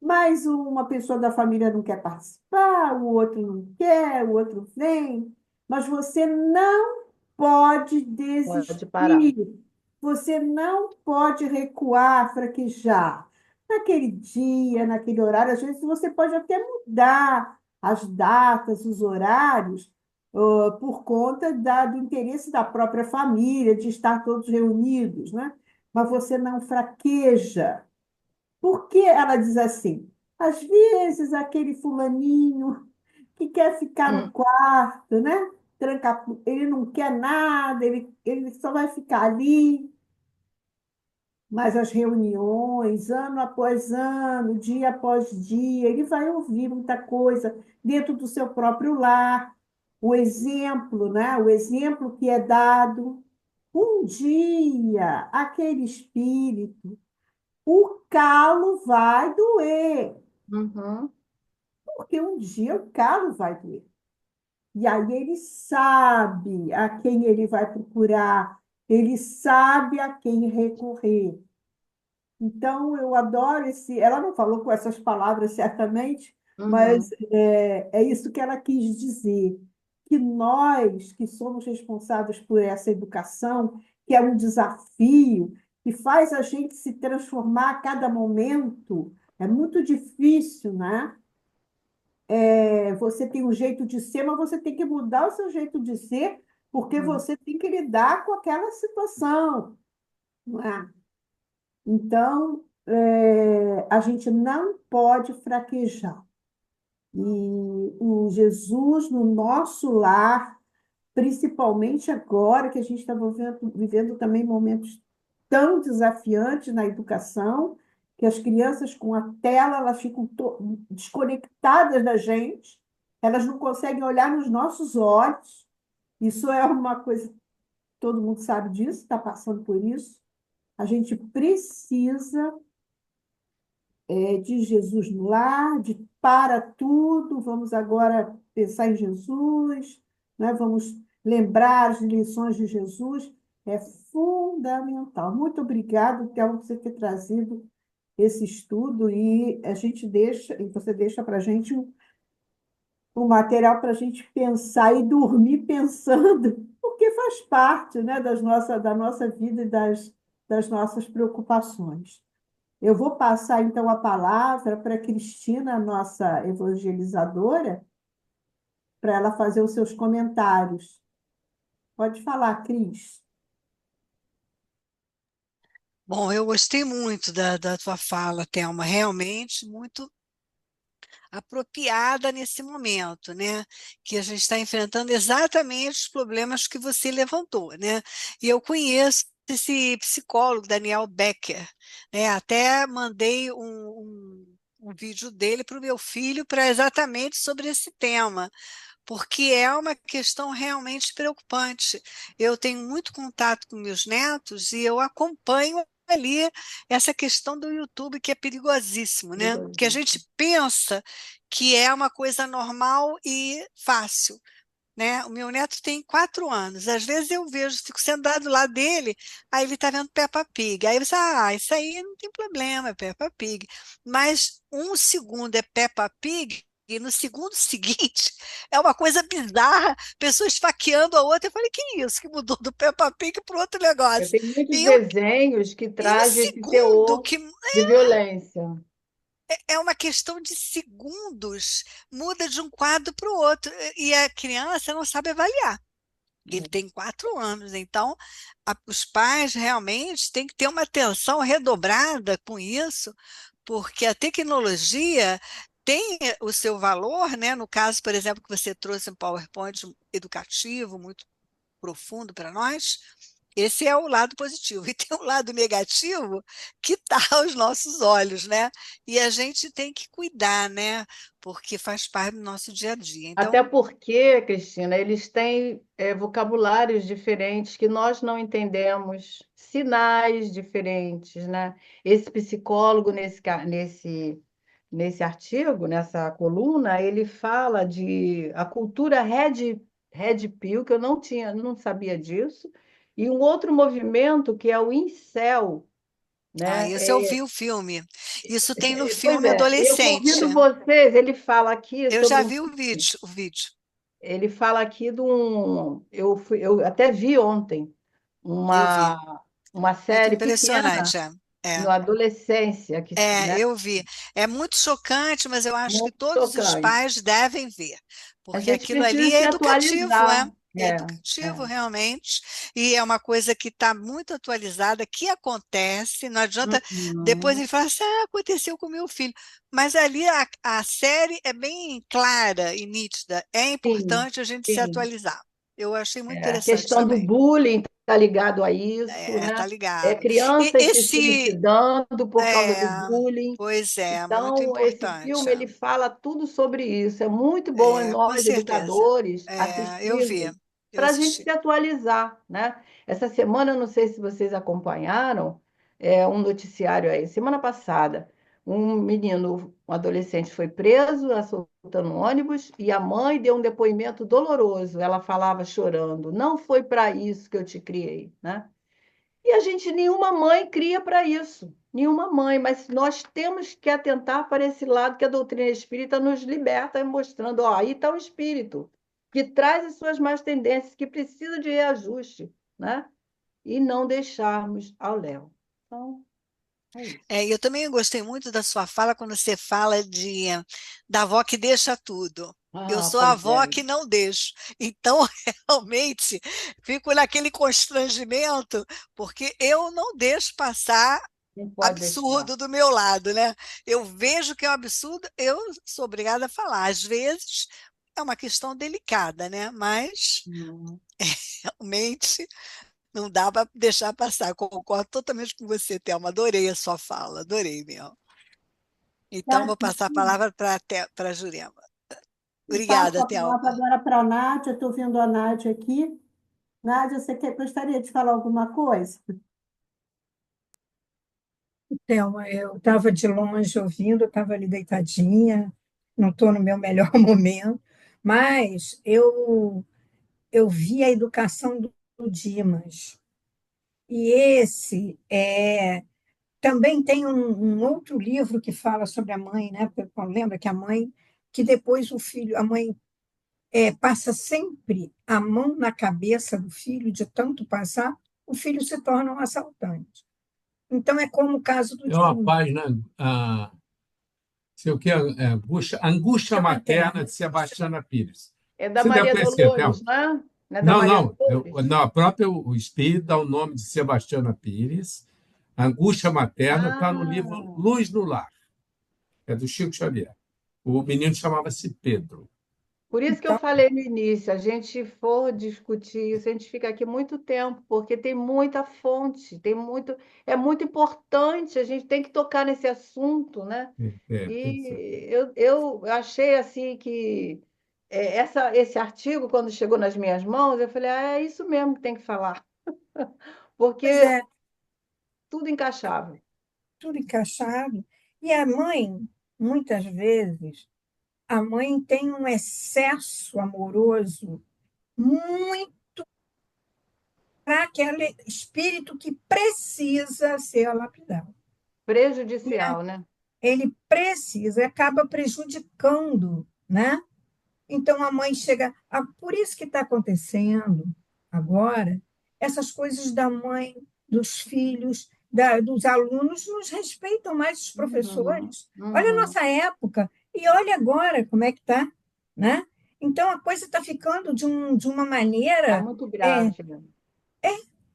Mas uma pessoa da família não quer participar, o outro não quer, o outro vem, mas você não pode Pode parar. desistir, você não pode recuar, fraquejar. Naquele dia, naquele horário, às vezes você pode até mudar as datas, os horários, por conta do interesse da própria família, de estar todos reunidos, né? Mas você não fraqueja. Por que ela diz assim? Às vezes aquele fulaninho que quer ficar no Hum, quarto, né? Tranca, ele não quer nada, ele só vai ficar ali, mas as reuniões, ano após ano, dia após dia, ele vai ouvir muita coisa dentro do seu próprio lar. O exemplo, né? O exemplo que é dado. Um dia, aquele espírito, o calo vai doer, uhum. porque um dia o calo vai doer. E aí ele sabe a quem ele vai procurar, ele sabe a quem recorrer. Então, eu adoro esse. Ela não falou com essas palavras, certamente, mas Uhum. é isso que ela quis dizer. Que nós, que somos responsáveis por essa educação, que é um desafio, que faz a gente se transformar a cada momento, é muito difícil, né? Você tem um jeito de ser, mas você tem que mudar o seu jeito de ser, porque Hum. você tem que lidar com aquela situação, não é? Então, a gente não pode fraquejar. E o Jesus no nosso lar, principalmente agora que a gente está vivendo também momentos tão desafiantes na educação, que as crianças com a tela elas ficam desconectadas da gente, elas não conseguem olhar nos nossos olhos. Isso é uma coisa, todo mundo sabe disso, está passando por isso. A gente precisa de Jesus no lar, de para tudo, vamos agora pensar em Jesus, né? Vamos lembrar as lições de Jesus, é fundamental. Muito obrigada, Thelma, por você ter trazido esse estudo e a gente deixa, e você deixa para a gente um material para a gente pensar e dormir pensando, porque faz parte, né, da nossa vida e das nossas preocupações. Eu vou passar então a palavra para a Cristina, nossa evangelizadora, para ela fazer os seus comentários. Pode falar, Cris. Bom, eu gostei muito da tua fala, Thelma, realmente muito apropriada nesse momento, né? Que a gente está enfrentando exatamente os problemas que você levantou, né? E eu conheço esse psicólogo, Daniel Becker, né? Até mandei um vídeo dele para o meu filho para exatamente sobre esse tema, porque é uma questão realmente preocupante. Eu tenho muito contato com meus netos e eu acompanho ali essa questão do YouTube que é perigosíssimo, né? Que a gente pensa que é uma coisa normal e fácil, né? O meu neto tem 4 anos. Às vezes eu vejo, fico sentado lá dele, aí ele está vendo Peppa Pig. Aí você, isso aí não tem problema, é Peppa Pig. Mas um segundo é Peppa Pig, e no segundo seguinte é uma coisa bizarra, pessoas esfaqueando a outra. Eu falei, que isso? Que mudou do Peppa Pig para outro negócio. Tem muitos E, eu, desenhos que e o trazem esse segundo, teor que de violência. é uma questão de segundos, muda de um quadro para o outro. E a criança não sabe avaliar. Ele tem 4 anos, então os pais realmente têm que ter uma atenção redobrada com isso, porque a tecnologia tem o seu valor, né? No caso, por exemplo, que você trouxe um PowerPoint educativo muito profundo para nós, Esse é o lado positivo. E tem um lado negativo que está aos nossos olhos, né? E a gente tem que cuidar, né? Porque faz parte do nosso dia a dia. Até Então, porque, Cristina, eles têm vocabulários diferentes que nós não entendemos, sinais diferentes, né? Esse psicólogo, nesse artigo, nessa coluna, ele fala de a cultura Red Pill, que eu não sabia disso, e um outro movimento que é o incel, né? esse eu vi o filme. Isso tem no Pois filme é, eu Adolescente. convido vocês, ele fala aqui Eu já sobre um vi o vídeo, o vídeo. ele fala aqui de um. Eu até vi ontem Eu vi. uma Muito série pequena impressionante, é. É. na adolescência, É, né? eu vi. É muito chocante, mas eu acho que Muito todos os chocante. pais devem ver, A porque gente aquilo precisa ali é se educativo, é. atualizar. É É, educativo, é. realmente, e é uma coisa que está muito atualizada, que acontece, não adianta depois Uhum. ele falar assim, aconteceu com meu filho, mas ali a série é bem clara e nítida, é Sim, importante a gente se sim. atualizar. Eu achei muito A interessante questão do também. bullying está ligado a isso, Tá né? ligado. E Crianças se esse, suicidando por causa é, do bullying. pois é, muito Então, esse importante. filme ele fala tudo sobre isso. É muito bom Com nós, certeza. educadores, Eu vi, assistirmos eu para a gente assisti. se atualizar, né? Essa semana, eu não sei se vocês acompanharam, um noticiário aí. Semana passada, um menino, um adolescente foi preso, assaltando um ônibus, e a mãe deu um depoimento doloroso. Ela falava chorando: "Não foi para isso que eu te criei", né? E a gente, nenhuma mãe cria para isso, nenhuma mãe, mas nós temos que atentar para esse lado que a doutrina espírita nos liberta, mostrando, ó, aí está o espírito, que traz as suas más tendências, que precisa de reajuste, né? E não deixarmos ao léu. Então, é isso. Eu também gostei muito da sua fala quando você fala da avó que deixa tudo. Eu Ah, sou a pois avó é, que não deixo. Então, realmente, fico naquele constrangimento, porque eu não deixo passar não pode deixar. absurdo do meu lado, né? Eu vejo que é um absurdo, eu sou obrigada a falar. Às vezes é uma questão delicada, né? Mas Hum. realmente não dá para deixar passar. Concordo totalmente com você, Thelma. Adorei a sua fala, adorei mesmo. Então, Tá? vou passar a palavra para a Jurema. E passo Obrigada, a palavra Thelma. agora para a Nádia. Estou vendo a Nádia aqui. Nádia, gostaria de falar alguma coisa? Thelma, eu estava de longe ouvindo, eu estava ali deitadinha, não estou no meu melhor momento, mas eu vi a educação do Dimas. E esse também tem um outro livro que fala sobre a mãe, né? Porque lembra que a mãe, que depois o filho, a mãe passa sempre a mão na cabeça do filho, de tanto passar, o filho se torna um assaltante. Então, é como o caso do É uma Dimas. página, sei o que, Angústia Materna, Materna. de Sebastiana Pires. É da Você deve Maria conhecer, Dolores, Théo. né? Não é da Não, Maria não. Dolores? A própria o Espírito dá o nome de Sebastiana Pires. Angústia Materna está no livro Ah, Luz no Lar. É do Chico Xavier. O menino chamava-se Pedro. por isso que eu Então, falei no início, a gente for discutir isso, a gente fica aqui muito tempo, porque tem muita fonte, é muito importante, a gente tem que tocar nesse assunto, né? Tem que ser. E eu achei assim que esse artigo, quando chegou nas minhas mãos, eu falei, é isso mesmo que tem que falar, pois porque é, tudo encaixava. tudo encaixado. E a mãe, muitas vezes, a mãe tem um excesso amoroso muito para aquele espírito que precisa ser lapidado. Prejudicial, né? Ele precisa, acaba prejudicando, né? Então a mãe chega. Por isso que está acontecendo agora, essas coisas da mãe, dos filhos, dos alunos, nos respeitam mais os Uhum, professores. Olha a uhum. nossa época e olha agora como é que está, né? Então a coisa está ficando de uma Tá maneira, muito grave, né?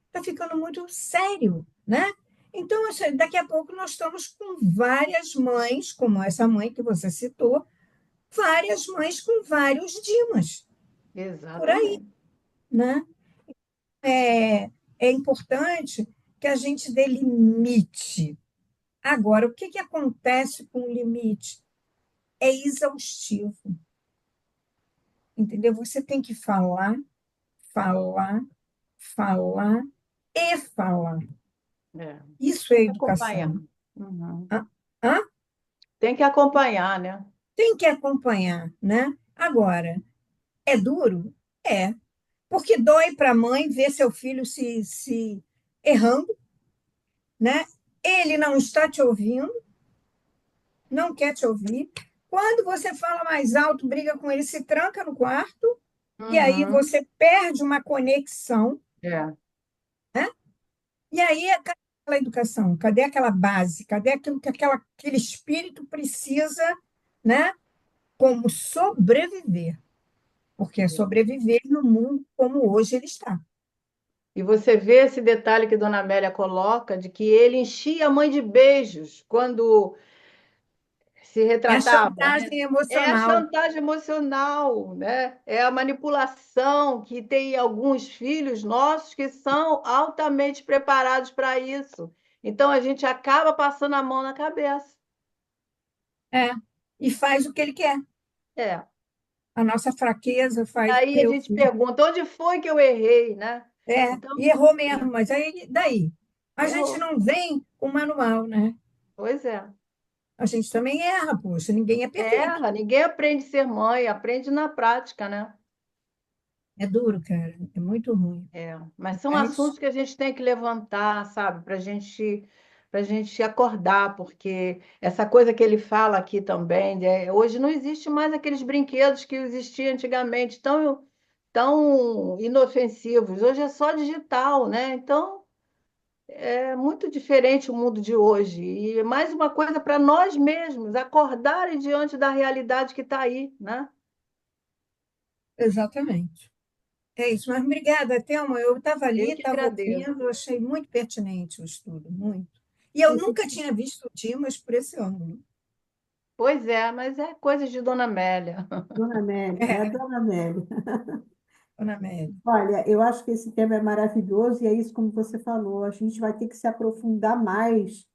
está ficando muito sério, né? Então, daqui a pouco nós estamos com várias mães, como essa mãe que você citou, várias mães com vários Dimas por aí, Exatamente. né? é importante que a gente dê limite. Agora, o que que acontece com o limite? É exaustivo, entendeu? Você tem que falar, falar, falar e falar. É. Isso é Acompanhar. educação. Uhum. Hã? Hã? Tem que acompanhar, né? Tem que acompanhar, né? Agora, é duro? É. Porque dói para a mãe ver seu filho se errando, né? Ele não está te ouvindo, não quer te ouvir. Quando você fala mais alto, briga com ele, se tranca no quarto, e aí Uhum. você perde uma conexão, É. né? E aí, cadê aquela educação? Cadê aquela base? Cadê aquilo que aquele espírito precisa, né? Como sobreviver. Porque é sobreviver no mundo como hoje ele está. E você vê esse detalhe que Dona Amélia coloca, de que ele enchia a mãe de beijos quando se É a retratava, né? chantagem É a emocional. chantagem emocional, né? É a manipulação que tem alguns filhos nossos que são altamente preparados para isso. Então a gente acaba passando a mão na cabeça. É. E faz o que ele quer. É. A nossa fraqueza E faz o aí que a eu gente fiz. pergunta, onde foi que eu errei, né? É, Então, e errou mesmo, mas aí daí? A gente errou. não vem com manual, né? Pois é. A gente também erra, poxa, ninguém é perfeito. Erra, ninguém aprende a ser mãe, aprende na prática, né? É duro, cara, é muito ruim. É, mas são Mas, assuntos que a gente tem que levantar, sabe, para gente acordar, porque essa coisa que ele fala aqui também, hoje não existe mais aqueles brinquedos que existiam antigamente, tão inofensivos. Hoje é só digital, né? Então é muito diferente o mundo de hoje. E mais uma coisa para nós mesmos, acordarem diante da realidade que está aí, né? exatamente. É isso, mas obrigada, Thelma. Eu estava ali, Eu que estava agradeço. ouvindo, achei muito pertinente o estudo, muito. E eu Esse, nunca tinha visto o Dimas por esse ângulo. Pois é, mas é coisa de Dona Amélia. Dona Amélia, é a É, Dona Amélia. Dona Amélia. Olha, eu acho que esse tema é maravilhoso e é isso como você falou. A gente vai ter que se aprofundar mais,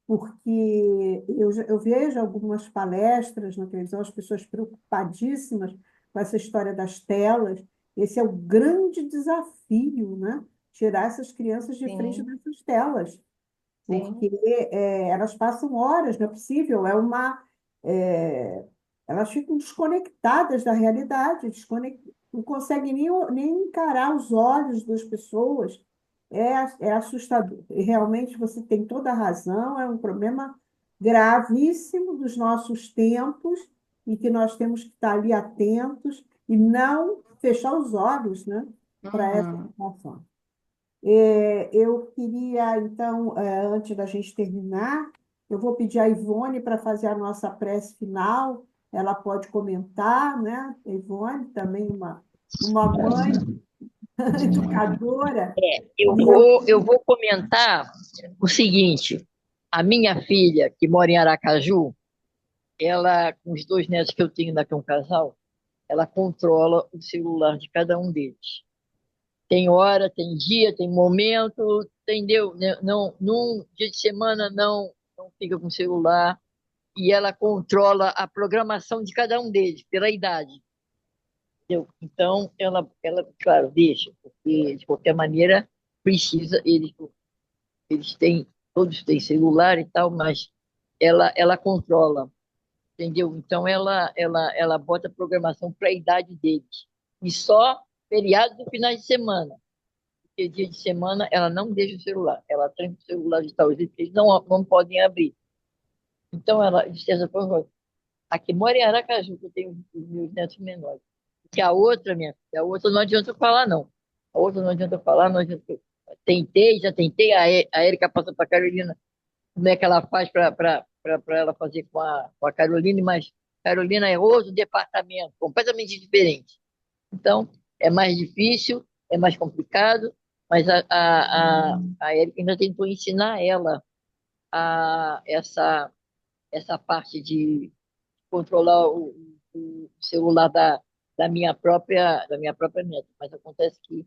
porque eu vejo algumas palestras na televisão, as pessoas preocupadíssimas com essa história das telas. Esse é o grande desafio, né? Tirar essas crianças de frente Sim, dessas telas, sim. porque elas passam horas, não é possível, é, elas ficam desconectadas da realidade, não conseguem nem encarar os olhos das pessoas, é assustador. E realmente você tem toda a razão, é um problema gravíssimo dos nossos tempos e que nós temos que estar ali atentos e não fechar os olhos, né, para essa Uhum. situação. Eu queria, então, antes da gente terminar, eu vou pedir a Ivone para fazer a nossa prece final. Ela pode comentar, né? A Ivone, também uma mãe educadora. Eu E eu, vou, eu vou comentar o seguinte: a minha filha, que mora em Aracaju, ela, com os dois netos que eu tenho daqui, um casal, ela controla o celular de cada um deles. Tem hora, tem dia, tem momento, entendeu? Não, num dia de semana não fica com o celular e ela controla a programação de cada um deles pela idade. Entendeu? Então, ela, claro, deixa, porque de qualquer maneira precisa, eles têm, todos têm celular e tal, mas ela controla, entendeu? Então ela bota a programação para a idade deles. E só feriados e finais de semana. Porque dia de semana ela não deixa o celular. Ela tranca o celular de tal jeito que eles não podem abrir. Então ela, de certa forma, aqui mora em Aracaju, que eu tenho os meus netos menores. Que a outra, minha filha, a outra não adianta eu falar, não. A outra não adianta eu falar, não adianta eu... Já tentei, a Erika passou para a Carolina como é que ela faz para ela fazer com a Caroline, mas Carolina é outro departamento, completamente diferente. Então, é mais difícil, é mais complicado, mas a Erika ainda tentou ensinar ela a essa parte de controlar o celular da minha própria neta. Mas acontece que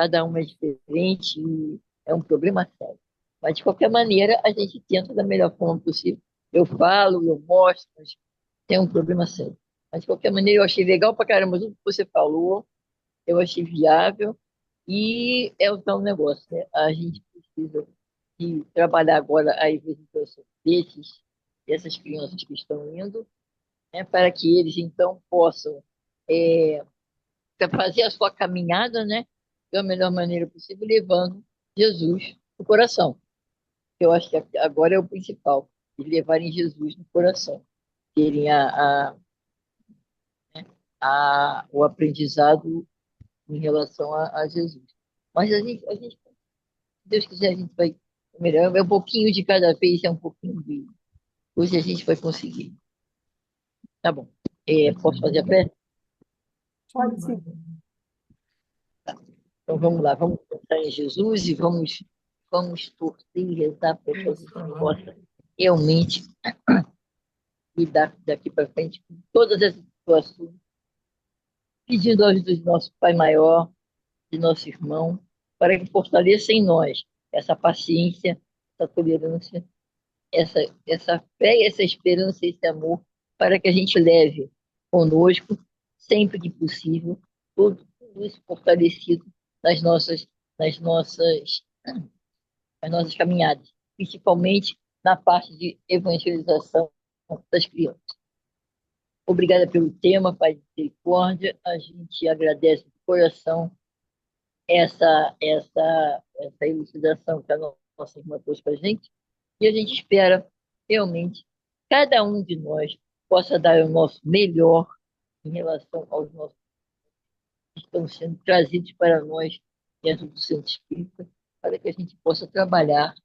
cada uma é diferente e é um problema sério. Mas, de qualquer maneira, a gente tenta da melhor forma possível. Eu falo, eu mostro, mas tem um problema sério. Mas, de qualquer maneira, eu achei legal pra caramba tudo que você falou, eu achei viável, e é o tal negócio, né? A gente precisa de trabalhar agora a evangelização dessas crianças que estão indo, né, para que eles, então, possam é, fazer a sua caminhada, né, da melhor maneira possível, levando Jesus no coração. Eu acho que agora é o principal, de levarem Jesus no coração, terem o aprendizado em relação a Jesus. Mas se Deus quiser, a gente vai melhor. É um pouquinho de cada vez, é um pouquinho de. Hoje a gente vai conseguir. Tá bom. Posso fazer a prece? Pode ser. Então vamos lá, vamos pensar em Jesus e vamos torcer e rezar para que a gente possa realmente lidar daqui para frente com todas essas situações, pedindo a ajuda do nosso Pai Maior, de nosso irmão, para que fortaleça em nós essa paciência, essa tolerância, essa, essa fé, essa esperança, esse amor, para que a gente leve conosco, sempre que possível, tudo isso fortalecido nas nossas, nas nossas, nas nossas caminhadas, principalmente na parte de evangelização das crianças. Obrigada pelo tema, Pai de Misericórdia. A gente agradece de coração essa elucidação que a nossa irmã trouxe para a gente. E a gente espera realmente cada um de nós possa dar o nosso melhor em relação aos nossos que estão sendo trazidos para nós dentro do Centro Espírita, para que a gente possa trabalhar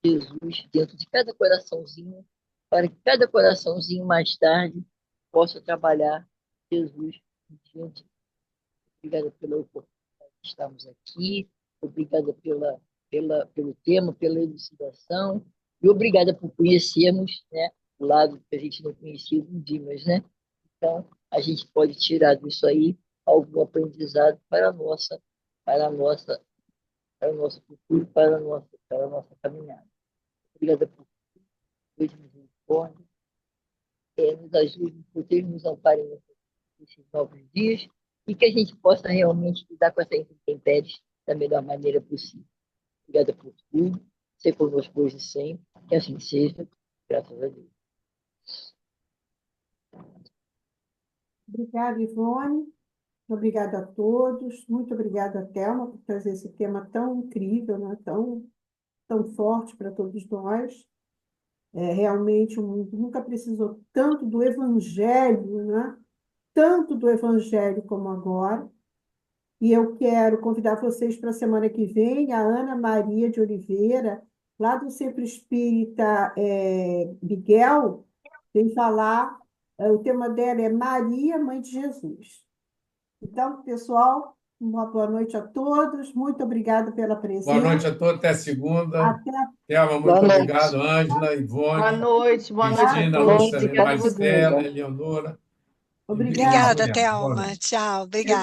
Jesus dentro de cada coraçãozinho, para que cada coraçãozinho mais tarde possa trabalhar Jesus diante. Obrigada pela oportunidade de estarmos aqui, obrigada pelo tema, pela elucidação, e obrigada por conhecermos, né, o lado que a gente não conhecia do Dimas, né? Então, a gente pode tirar disso aí algum aprendizado para a nossa, para o nosso futuro, para a nossa caminhada. Obrigada por tudo, misericórdia. Nos ajude, proteja, nos ampare nesses novos dias e que a gente possa realmente lidar com essa intempéries da melhor maneira possível. Obrigada por tudo. Ser conosco hoje e sempre. Que assim seja. Graças a Deus. Obrigada, Ivone. Obrigada a todos. Muito obrigada, Thelma, por trazer esse tema tão incrível, né? Tão forte para todos nós. Realmente, o mundo nunca precisou tanto do Evangelho, né? Tanto do Evangelho como agora. E eu quero convidar vocês para a semana que vem, a Ana Maria de Oliveira, lá do Centro Espírita Miguel, vem falar, o tema dela é Maria, Mãe de Jesus. Então, pessoal, uma boa noite a todos, muito obrigada pela Boa noite presença. a todos, até segunda. Até Thelma, muito Boa noite. obrigado. Ângela, Boa Ivone, noite a Cristina, todos. Gente, Lúcia, Obrigada até por Maristela, segunda. Eleonora. E obrigada. obrigado Obrigada, mesmo. Boa Thelma. noite. Tchau, obrigada.